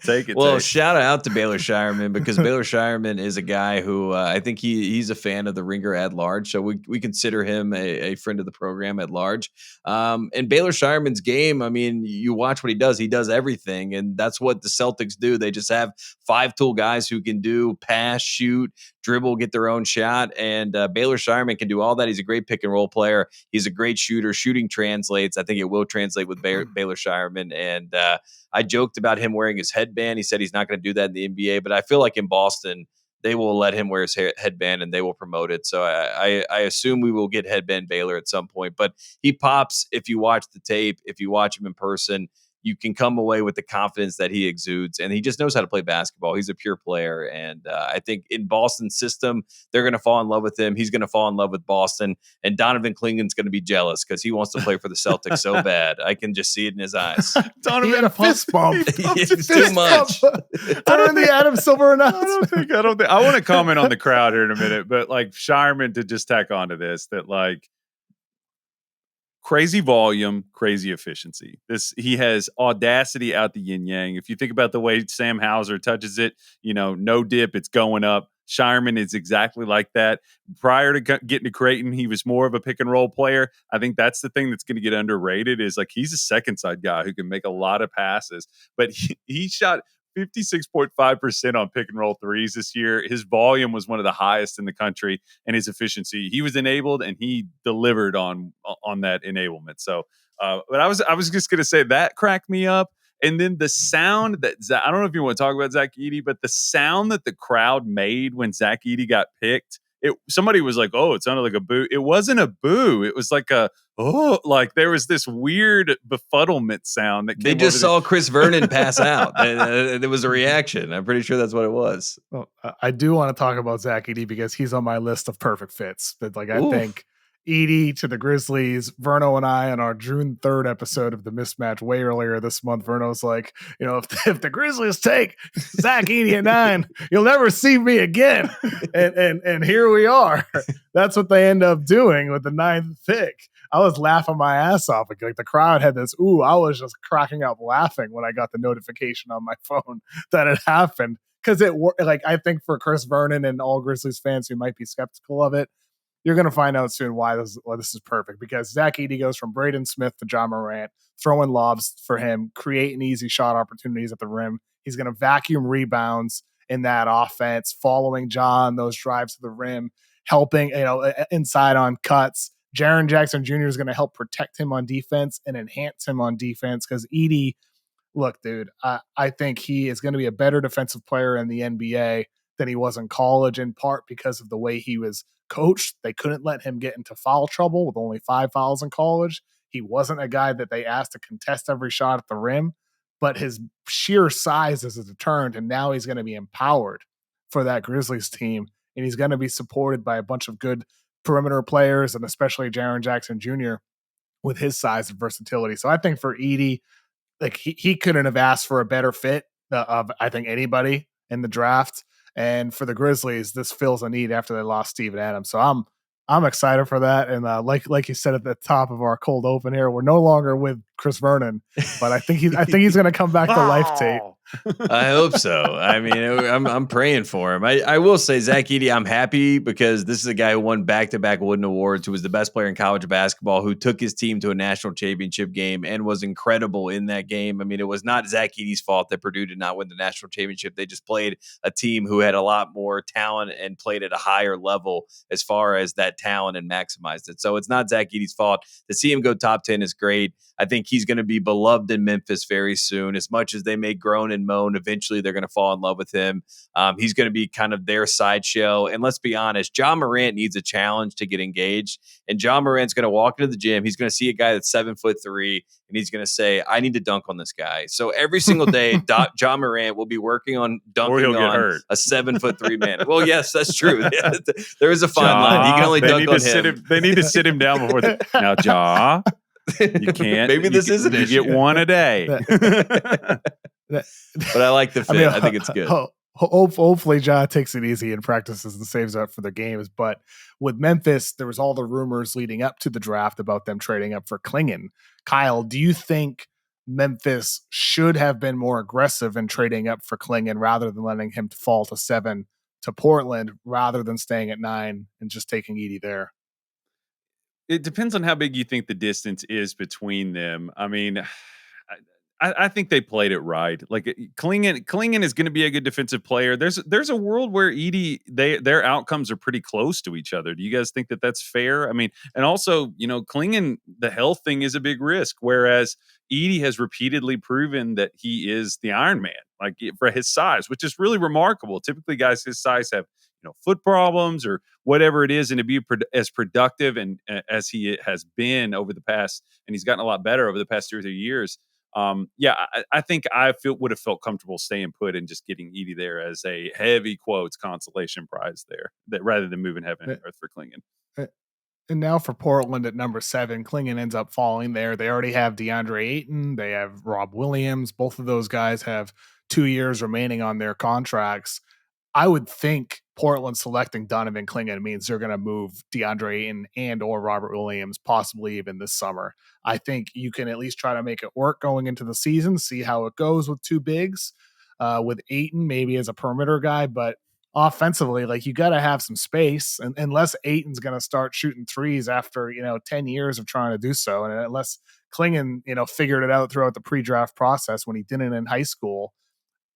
Take it. Well, shout out to Baylor Shireman because Baylor Shireman is a guy who I think he's a fan of the Ringer at large. So we consider him a friend of the program at large. And Baylor Shireman's game, I mean, you watch what he does everything. And that's what the Celtics do. They just have 5-tool guys who can do pass, shoot, dribble, get their own shot. And Baylor Shireman can do all that. He's a great pick and roll player. He's a great shooter. Shooting translates. I think it will translate with Baylor Shireman. And I joked about him wearing his headband. He said he's not going to do that in the NBA, but I feel like in Boston, they will let him wear his headband and they will promote it. So I assume we will get headband Baylor at some point. But he pops if you watch the tape, if you watch him in person. You can come away with the confidence that he exudes, and he just knows how to play basketball. He's a pure player, and I think in Boston's system, they're going to fall in love with him. He's going to fall in love with Boston, and Donovan Clingan's going to be jealous because he wants to play for the Celtics so bad. I can just see it in his eyes. Donovan had a fist bump. It's too much. During the Adam Silver announcement. I don't think I want to comment on the crowd here in a minute, but like Shireman to just tack onto this, that like crazy volume, crazy efficiency. He has audacity out the yin yang. If you think about the way Sam Hauser touches it, no dip, it's going up. Shireman is exactly like that. Prior to getting to Creighton, he was more of a pick and roll player. I think that's the thing that's going to get underrated is like he's a second side guy who can make a lot of passes, but he shot 56.5% on pick and roll threes this year. His volume was one of the highest in the country, and his efficiency. He was enabled, and he delivered on that enablement. So, but I was just going to say that cracked me up. And then the sound that I don't know if you want to talk about Zach Edey, but the sound that the crowd made when Zach Edey got picked. Somebody was like, "Oh, it sounded like a boo." It wasn't a boo. It was like like there was this weird befuddlement sound that came. They just saw Chris Vernon pass out. There was a reaction. I'm pretty sure that's what it was. Well, I do want to talk about Zach Edey because he's on my list of perfect fits. That I think Edey to the Grizzlies, Verno and I on our June 3rd episode of the Mismatch way earlier this month, Verno's like, if the Grizzlies take Zach Edey at 9, you'll never see me again. and here we are. That's what they end up doing with the 9th pick. I was laughing my ass off. Like the crowd had this, I was just cracking up laughing when I got the notification on my phone that it happened. Because I think for Chris Vernon and all Grizzlies fans who might be skeptical of it, you're going to find out soon why this is perfect, because Zach Edey goes from Braden Smith to John Morant, throwing lobs for him, creating easy shot opportunities at the rim. He's going to vacuum rebounds in that offense, following John, those drives to the rim, helping, inside on cuts. Jaren Jackson Jr. is going to help protect him on defense and enhance him on defense because Edey, look, dude, I think he is going to be a better defensive player in the NBA than he was in college, in part because of the way he was coached. They couldn't let him get into foul trouble with only 5 fouls in college. He wasn't a guy that they asked to contest every shot at the rim, but his sheer size is a deterrent, and now he's going to be empowered for that Grizzlies team, and he's going to be supported by a bunch of good perimeter players, and especially Jaren Jackson Jr. with his size and versatility. So I think for Edey, like he couldn't have asked for a better fit of I think anybody in the draft. And for the Grizzlies, this fills a need after they lost Steven Adams. So I'm excited for that. And like you said at the top of our cold open here, we're no longer with Chris Vernon, but I think he's going to come back to life, Tate. I hope so. I mean, I'm praying for him. I will say, Zach Edey, I'm happy because this is a guy who won back-to-back Wooden Awards, who was the best player in college basketball, who took his team to a national championship game and was incredible in that game. I mean, it was not Zach Edey's fault that Purdue did not win the national championship. They just played a team who had a lot more talent and played at a higher level as far as that talent and maximized it. So it's not Zach Edey's fault. To see him go top 10 is great. I think he's going to be beloved in Memphis very soon. As much as they may groan and been moan. Eventually, they're going to fall in love with him. He's going to be kind of their sideshow. And let's be honest, John Morant needs a challenge to get engaged. And John Morant's going to walk into the gym. He's going to see a guy that's 7'3", and he's going to say, "I need to dunk on this guy." So every single day, John Morant will be working on dunking on a 7'3" man. Well, yes, that's true. There is a fine line. He can only dunk on him. They need to sit him down before now, Ja. You can't. Maybe this is an issue. You get one a day. But I like the fit. I think it's good. Hopefully, Ja takes it easy in practices and saves up for the games. But with Memphis, there was all the rumors leading up to the draft about them trading up for Klingon. Kyle, do you think Memphis should have been more aggressive in trading up for Klingon rather than letting him fall to 7 to Portland rather than staying at 9 and just taking Edey there? It depends on how big you think the distance is between them. I mean, I think they played it right. Like Klingon is going to be a good defensive player. There's a world where Edey, their outcomes are pretty close to each other. Do you guys think that that's fair? I mean, and also, Klingon, the health thing is a big risk, whereas Edey has repeatedly proven that he is the Iron Man, like for his size, which is really remarkable. Typically, guys his size have foot problems or whatever it is, and to be as productive and as he has been over the past, and he's gotten a lot better over the past 2 or 3 years. I think I would have felt comfortable staying put and just getting Edey there as a heavy quotes consolation prize there, that rather than moving heaven and earth for Klingon. And now for Portland at number 7, Klingon ends up falling there. They already have DeAndre Ayton. They have Rob Williams. Both of those guys have 2 years remaining on their contracts. I would think Portland selecting Donovan Klingon means they're going to move DeAndre Ayton and or Robert Williams, possibly even this summer. I think you can at least try to make it work going into the season, see how it goes with 2 bigs, with Ayton maybe as a perimeter guy, but offensively, like you got to have some space, and unless Ayton's going to start shooting threes after 10 years of trying to do so, and unless Klingon figured it out throughout the pre-draft process when he didn't in high school,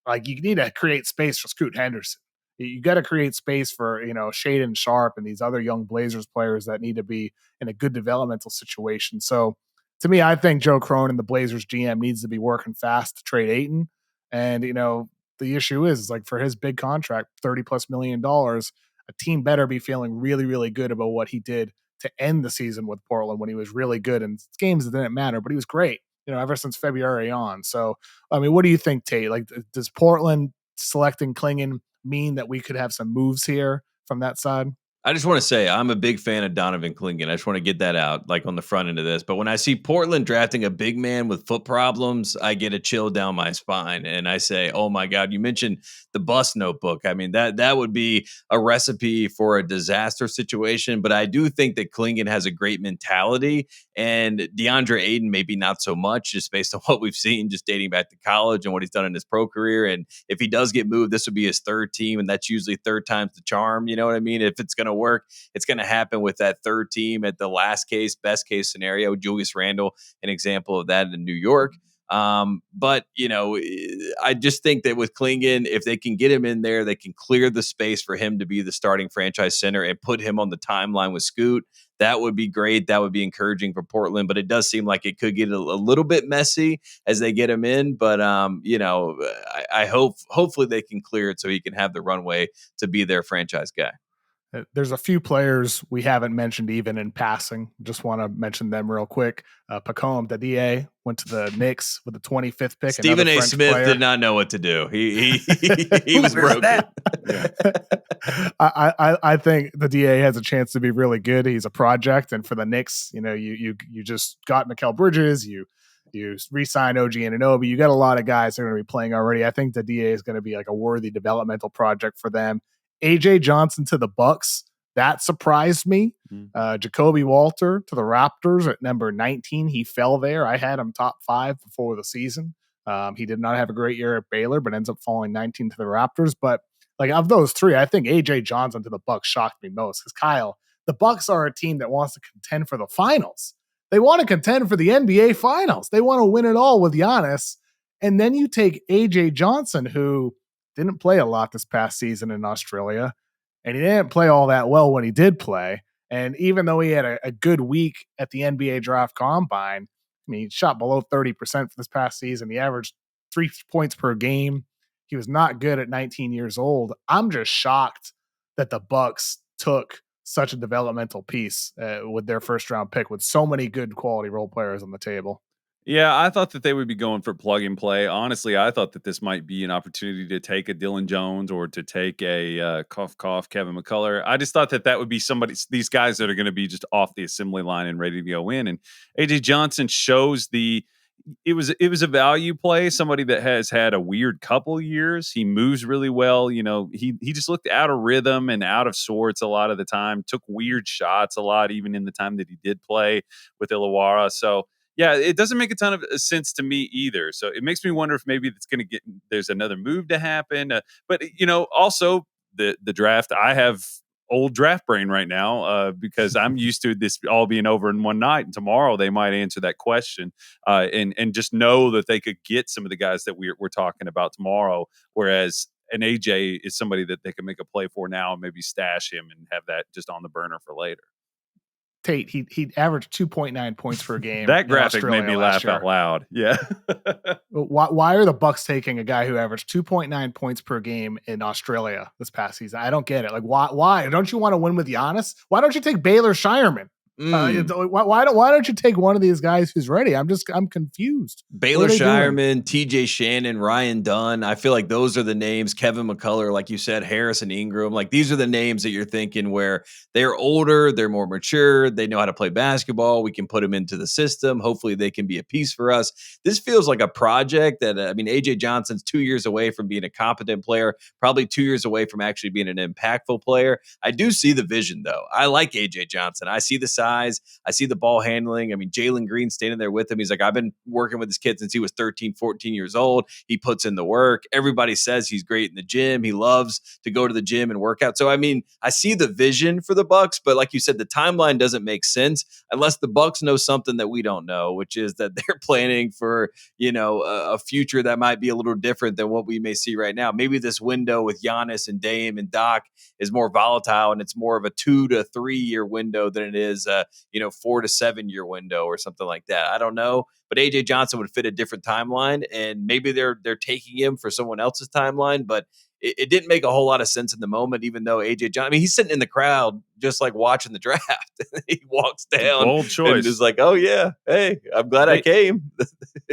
like you need to create space for Scoot Henderson. You got to create space for Shaedon Sharpe and these other young Blazers players that need to be in a good developmental situation. So to me, I think Joe Cronin, the Blazers GM, needs to be working fast to trade Ayton. And the issue is like for his big contract, $30+ million, a team better be feeling really, really good about what he did to end the season with Portland when he was really good. And games that didn't matter, but he was great, ever since February on. So, I mean, what do you think, Tate? Like, does Portland selecting Klingon mean that we could have some moves here from that side? I just want to say I'm a big fan of Donovan Klingon. I just want to get that out, like on the front end of this. But when I see Portland drafting a big man with foot problems, I get a chill down my spine, and I say, "Oh my God!" You mentioned the bus notebook. I mean, that would be a recipe for a disaster situation. But I do think that Klingon has a great mentality, and DeAndre Ayton maybe not so much, just based on what we've seen, just dating back to college and what he's done in his pro career. And if he does get moved, this would be his 3rd team, and that's usually 3rd time's the charm. You know what I mean? If it's going to work, it's going to happen with that 3rd team at the best case scenario. Julius Randle, an example of that in New York. But I just think that with Klingon, if they can get him in there, they can clear the space for him to be the starting franchise center and put him on the timeline with Scoot. That would be great. That would be encouraging for Portland, but it does seem like it could get a little bit messy as they get him in. But, I hopefully they can clear it so he can have the runway to be their franchise guy. There's a few players we haven't mentioned even in passing. Just want to mention them real quick. Pacome Dadier went to the Knicks with the 25th pick. Stephen A. Smith player. Did not know what to do. He was broken. Yeah. I think the DA has a chance to be really good. He's a project, and for the Knicks, you just got Mikal Bridges. You re-sign OG Anunoby. You got a lot of guys that are going to be playing already. I think the DA is going to be like a worthy developmental project for them. AJ Johnson to the Bucks. That surprised me. Jacoby Walter to the Raptors at number 19. He fell there. I had him top 5 before the season. He did not have a great year at Baylor, but ends up falling 19 to the Raptors. But like of those 3, I think AJ Johnson to the Bucks shocked me most because Kyle, the Bucks are a team that wants to contend for the finals. They want to contend for the NBA finals. They want to win it all with Giannis. And then you take AJ Johnson, who didn't play a lot this past season in Australia, and he didn't play all that well when he did play. And even though he had a good week at the NBA Draft Combine, I mean, he shot below 30% for this past season. He averaged 3 points per game. He was not good at 19 years old. I'm just shocked that the Bucks took such a developmental piece with their first round pick with so many good quality role players on the table. Yeah, I thought that they would be going for plug and play. Honestly, I thought that this might be an opportunity to take a Dylan Jones or to take a cough Kevin McCullough. I just thought that would be these guys that are going to be just off the assembly line and ready to go in. And AJ Johnson shows it was a value play. Somebody that has had a weird couple years. He moves really well. He just looked out of rhythm and out of sorts a lot of the time. Took weird shots a lot, even in the time that he did play with Illawarra. So yeah, it doesn't make a ton of sense to me either. So it makes me wonder if maybe there's another move to happen. But also the draft. I have old draft brain right now because I'm used to this all being over in one night. And tomorrow they might answer that question and just know that they could get some of the guys that we're talking about tomorrow. Whereas an AJ is somebody that they can make a play for now and maybe stash him and have that just on the burner for later. Tate, he averaged 2.9 points per game. That graphic made me laugh out loud. Yeah. Why are the Bucks taking a guy who averaged 2.9 points per game in Australia this past season? I don't get it. Like, why don't you want to win with Giannis? Why don't you take Baylor Shireman? Why don't you take one of these guys who's ready? I'm confused. Baylor Shireman, TJ Shannon, Ryan Dunn. I feel like those are the names. Kevin McCullough, like you said, Harrison Ingram. Like these are the names that you're thinking where they're older, they're more mature, they know how to play basketball. We can put them into the system. Hopefully they can be a piece for us. This feels like a project that, AJ Johnson's 2 years away from being a competent player, probably 2 years away from actually being an impactful player. I do see the vision though. I like AJ Johnson. I see the size. I see the ball handling. Jalen Green standing there with him. He's like, I've been working with this kid since he was 13, 14 years old. He puts in the work. Everybody says he's great in the gym. He loves to go to the gym and work out. So, I see the vision for the Bucks, but like you said, the timeline doesn't make sense unless the Bucks know something that we don't know, which is that they're planning for, a future that might be a little different than what we may see right now. Maybe this window with Giannis and Dame and Doc is more volatile and it's more of a 2 to 3 year window than it is 4 to 7 year window or something like that. I don't know, but AJ Johnson would fit a different timeline, and maybe they're taking him for someone else's timeline, but it didn't make a whole lot of sense in the moment, even though AJ Johnson, he's sitting in the crowd just like watching the draft. He walks down bold choice and is like, oh yeah, hey, I'm glad I came.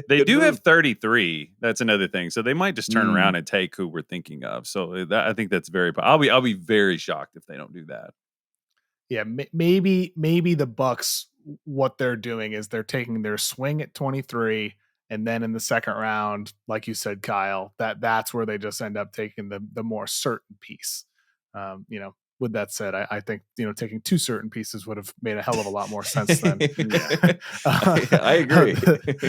They do have 33. That's another thing. So they might just turn around and take who we're thinking of. So I think that's I'll be very shocked if they don't do that. Yeah, maybe the Bucks, what they're doing is they're taking their swing at 23, and then in the second round, like you said, Kyle, that's where they just end up taking the more certain piece. With that said, I think taking two certain pieces would have made a hell of a lot more sense then. I agree.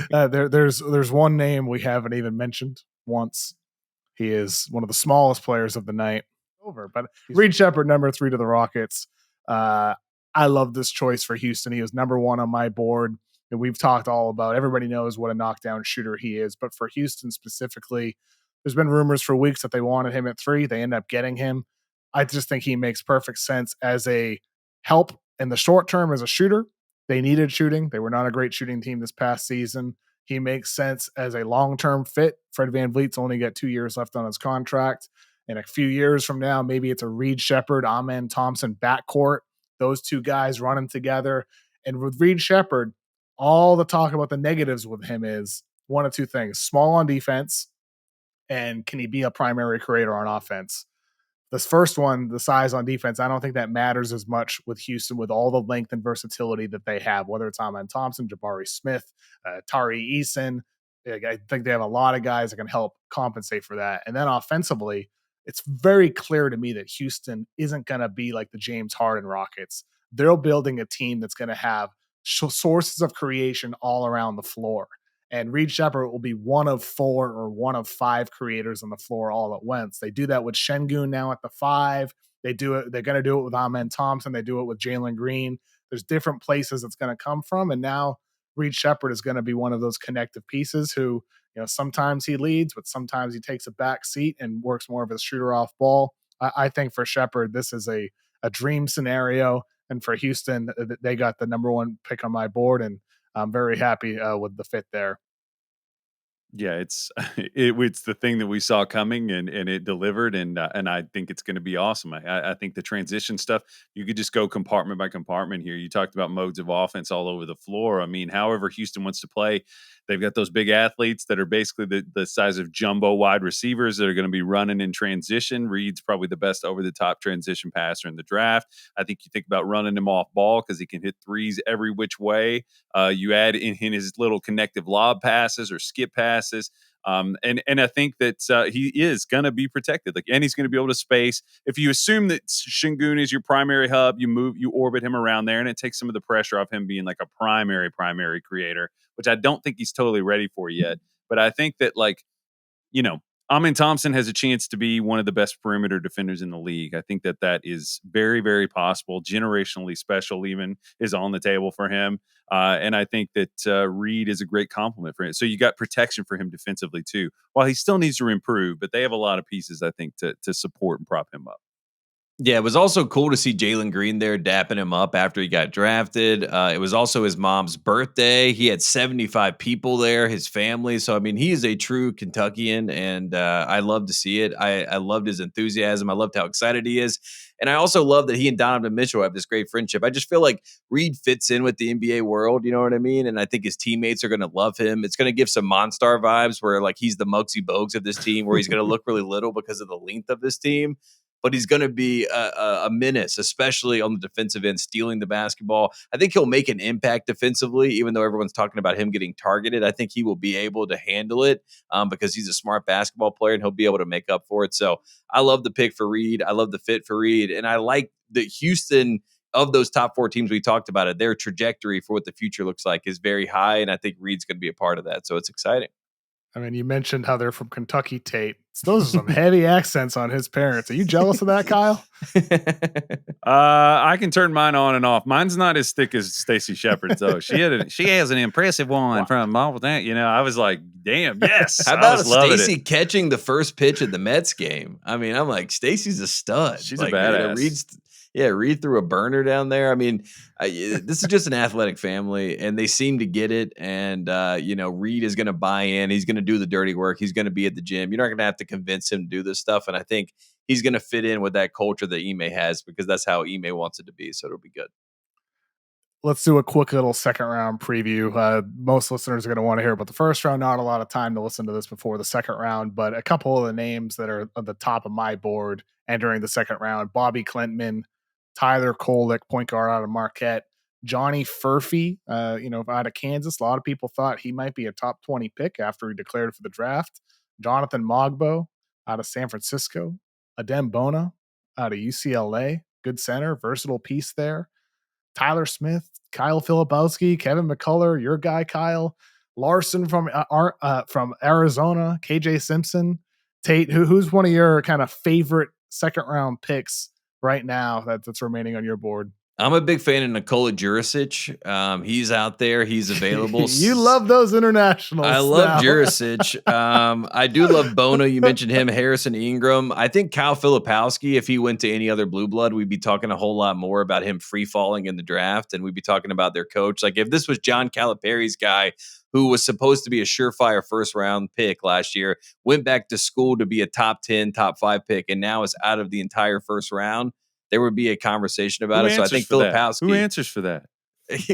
There's one name we haven't even mentioned once. He is one of the smallest players of the night. But Reed Sheppard, number 3 to the Rockets. I love this choice for Houston. He was number 1 on my board, and we've talked all about, everybody knows what a knockdown shooter he is, but for Houston specifically, there's been rumors for weeks that they wanted him at 3. They end up getting him. I just think he makes perfect sense as a help in the short term as a shooter. They needed shooting. They were not a great shooting team this past season. He makes sense as a long-term fit. Fred VanVleet's only got 2 years left on his contract. In a few years from now, maybe it's a Reed Sheppard, Amen Thompson backcourt, those two guys running together. And with Reed Sheppard, all the talk about the negatives with him is one of two things: small on defense, and can he be a primary creator on offense? This first one, the size on defense, I don't think that matters as much with Houston with all the length and versatility that they have, whether it's Amen Thompson, Jabari Smith, Tari Eason. I think they have a lot of guys that can help compensate for that. And then offensively, it's very clear to me that Houston isn't going to be like the James Harden Rockets. They're building a team that's going to have sources of creation all around the floor. And Reed Sheppard will be one of 4 or one of 5 creators on the floor all at once. They do that with Şengün now at the 5. They do it. They're going to do it with Amen Thompson. They do it with Jalen Green. There's different places it's going to come from. And now Reed Sheppard is going to be one of those connective pieces who, sometimes he leads, but sometimes he takes a back seat and works more of a shooter off ball. I think for Sheppard, this is a dream scenario. And for Houston, they got the number 1 pick on my board, and I'm very happy with the fit there. Yeah, it's the thing that we saw coming, and it delivered, and I think it's going to be awesome. I think the transition stuff, you could just go compartment by compartment here. You talked about modes of offense all over the floor. I mean, however Houston wants to play, they've got those big athletes that are basically the size of jumbo wide receivers that are going to be running in transition. Reed's probably the best over the top transition passer in the draft. I think you think about running him off ball because he can hit threes every which way. You add in his little connective lob passes or skip passes. And I think that he is going to be protected. And he's going to be able to space. If you assume that Şengün is your primary hub, you orbit him around there, and it takes some of the pressure off him being like a primary creator, which I don't think he's totally ready for yet. But I think that Amin Thompson has a chance to be one of the best perimeter defenders in the league. I think that is very, very possible. Generationally special even is on the table for him. And I think that Reed is a great compliment for him. So you got protection for him defensively too. While he still needs to improve, but they have a lot of pieces, I think, to support and prop him up. Yeah, it was also cool to see Jalen Green there dapping him up after he got drafted. It was also his mom's birthday. He had 75 people there, his family. So, I mean, he is a true Kentuckian, and I love to see it. I loved his enthusiasm. I loved how excited he is. And I also love that he and Donovan Mitchell have this great friendship. I just feel like Reed fits in with the NBA world, you know what I mean? And I think his teammates are going to love him. It's going to give some Monstar vibes where, like, he's the Muggsy Bogues of this team, where he's going to look really little because of the length of this team, but he's going to be a menace, especially on the defensive end, stealing the basketball. I think he'll make an impact defensively, even though everyone's talking about him getting targeted. I think he will be able to handle it because he's a smart basketball player, and he'll be able to make up for it. So I love the pick for Reed. I love the fit for Reed. And I like that Houston, of those top four teams we talked about, it, their trajectory for what the future looks like is very high. And I think Reed's going to be a part of that. So it's exciting. I mean, you mentioned how they're from Kentucky, Tate. So those are some heavy accents on his parents. Are you jealous of that, Kyle? I can turn mine on and off. Mine's not as thick as Stacey Shepard's, though. She has an impressive one from all of that. I was like, damn, yes. How about Stacey catching the first pitch at the Mets game? I mean, I'm like, Stacey's a stud. She's a badass. Reed threw a burner down there. I mean, this is just an athletic family, and they seem to get it. And, Reed is going to buy in. He's going to do the dirty work. He's going to be at the gym. You're not going to have to convince him to do this stuff. And I think he's going to fit in with that culture that Ime has, because that's how Ime wants it to be. So it'll be good. Let's do a quick little second round preview. Most listeners are going to want to hear about the first round. Not a lot of time to listen to this before the second round, but a couple of the names that are at the top of my board entering the second round: Bobby Klintman, Tyler Kolek, point guard out of Marquette, Johnny Furphy, out of Kansas. A lot of people thought he might be a top 20 pick after he declared for the draft. Jonathan Mogbo out of San Francisco, Adem Bona out of UCLA, good center, versatile piece there. Tyler Smith, Kyle Filipowski, Kevin McCullough, your guy Kyle Larson from Arizona, KJ Simpson. Tate, who's one of your kind of favorite second round picks right now that's remaining on your board? I'm a big fan of Nikola Jurisic. He's out there. He's available. You love those internationals. I love Jurisic. I do love Bona. You mentioned him. Harrison Ingram. I think Kyle Filipowski, if he went to any other blue blood, we'd be talking a whole lot more about him free falling in the draft, and we'd be talking about their coach. Like if this was John Calipari's guy, who was supposed to be a surefire first round pick last year, went back to school to be a top 10, top 5 pick, and now is out of the entire first round, there would be a conversation about it. So I think Filipowski. Who answers for that?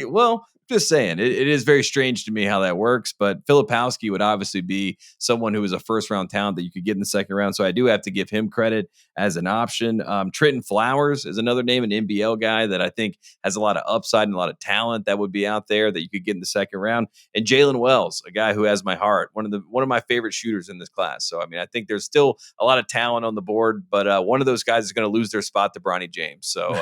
Well, just saying, it is very strange to me how that works, but Filipowski would obviously be someone who is a first round talent that you could get in the second round. So I do have to give him credit as an option. Trenton Flowers is another name, an NBL guy that I think has a lot of upside and a lot of talent that would be out there that you could get in the second round. And Jalen Wells, a guy who has my heart, one of my favorite shooters in this class. So I mean, I think there's still a lot of talent on the board, but one of those guys is going to lose their spot to Bronny James. So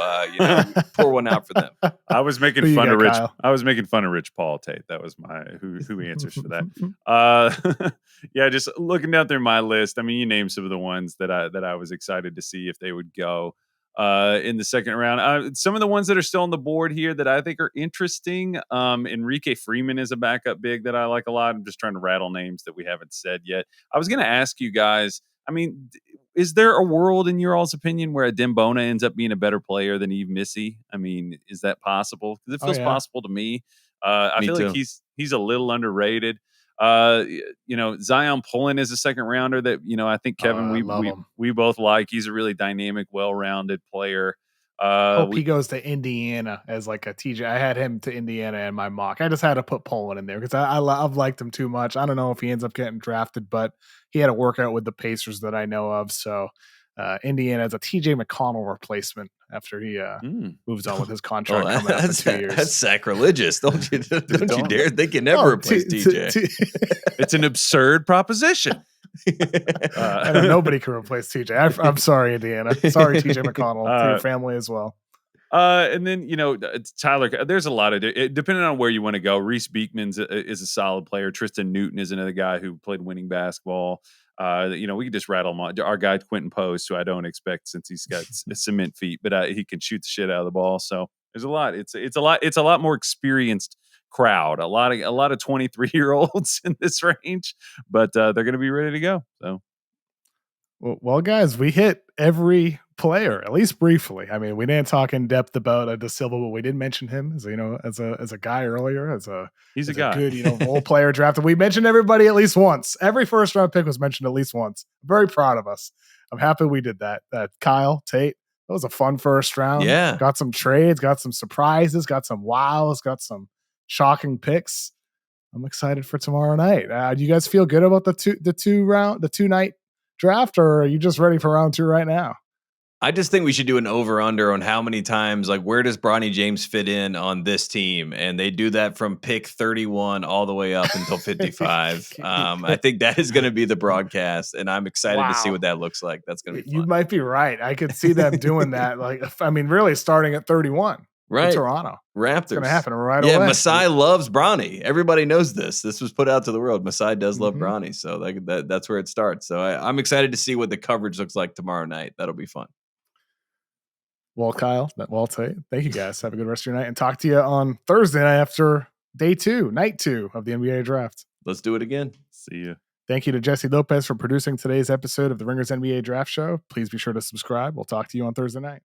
pour one out for them. I was making fun of Rich. I was making fun of Rich Paul, Tate. That was my who answers for that. Yeah, just looking down through my list. I mean, you named some of the ones that I was excited to see if they would go in the second round. Some of the ones that are still on the board here that I think are interesting. Enrique Freeman is a backup big that I like a lot. I'm just trying to rattle names that we haven't said yet. I was going to ask you guys, I mean, is there a world, in your all's opinion, where Adem Bona ends up being a better player than Yves Missy? I mean, is that possible? Because it feels possible to me. I feel like he's a little underrated. Zion Pullen is a second rounder that, I think Kevin, we both like. He's a really dynamic, well-rounded player. Hope he goes to Indiana as like a TJ. I had him to Indiana in my mock. I just had to put Poland in there because I've liked him too much. I don't know if he ends up getting drafted, but he had a workout with the Pacers that I know of. So Indiana as a TJ McConnell replacement after he moves on with his contract coming up in 2 years. That's sacrilegious. Don't you dare. They can never replace TJ. It's an absurd proposition. I know nobody can replace TJ. I'm sorry, Indiana. Sorry, TJ McConnell, to your family as well. And then, Tyler, there's a lot of depending on where you want to go. Reese Beekman is a solid player. Tristan Newton is another guy who played winning basketball. We can just rattle them on. Our guy Quentin Post, who I don't expect since he's got cement feet, but he can shoot the shit out of the ball. So there's a lot. It's a lot more experienced crowd. A lot of 23-year-olds in this range, but they're going to be ready to go. So, well, guys, we hit every player at least briefly. I mean, we didn't talk in depth about De Silva, but we did mention him as a guy earlier. He's a good role player drafted. We mentioned everybody at least once. Every first round pick was mentioned at least once. I'm very proud of us. I'm happy we did that. Kyle Tate. That was a fun first round. Yeah, got some trades, got some surprises, got some wows, got some shocking picks. I'm excited for tomorrow night. Do you guys feel good about the two night draft, or are you just ready for round 2 right now? I just think we should do an over-under on how many times, like, where does Bronny James fit in on this team? And they do that from pick 31 all the way up until 55. I think that is going to be the broadcast, and I'm excited to see what that looks like. That's going to be fun. You might be right. I could see them doing that. Really starting at 31. Right. Toronto. Raptors. It's going to happen right away. Yeah, Masai loves Bronny. Everybody knows this. This was put out to the world. Masai does love Bronny. So that's where it starts. So I'm excited to see what the coverage looks like tomorrow night. That'll be fun. Well, Kyle, thank you guys. Have a good rest of your night, and talk to you on Thursday night after night 2 of the NBA draft. Let's do it again. See you. Thank you to Jesse Lopez for producing today's episode of the Ringers NBA Draft Show. Please be sure to subscribe. We'll talk to you on Thursday night.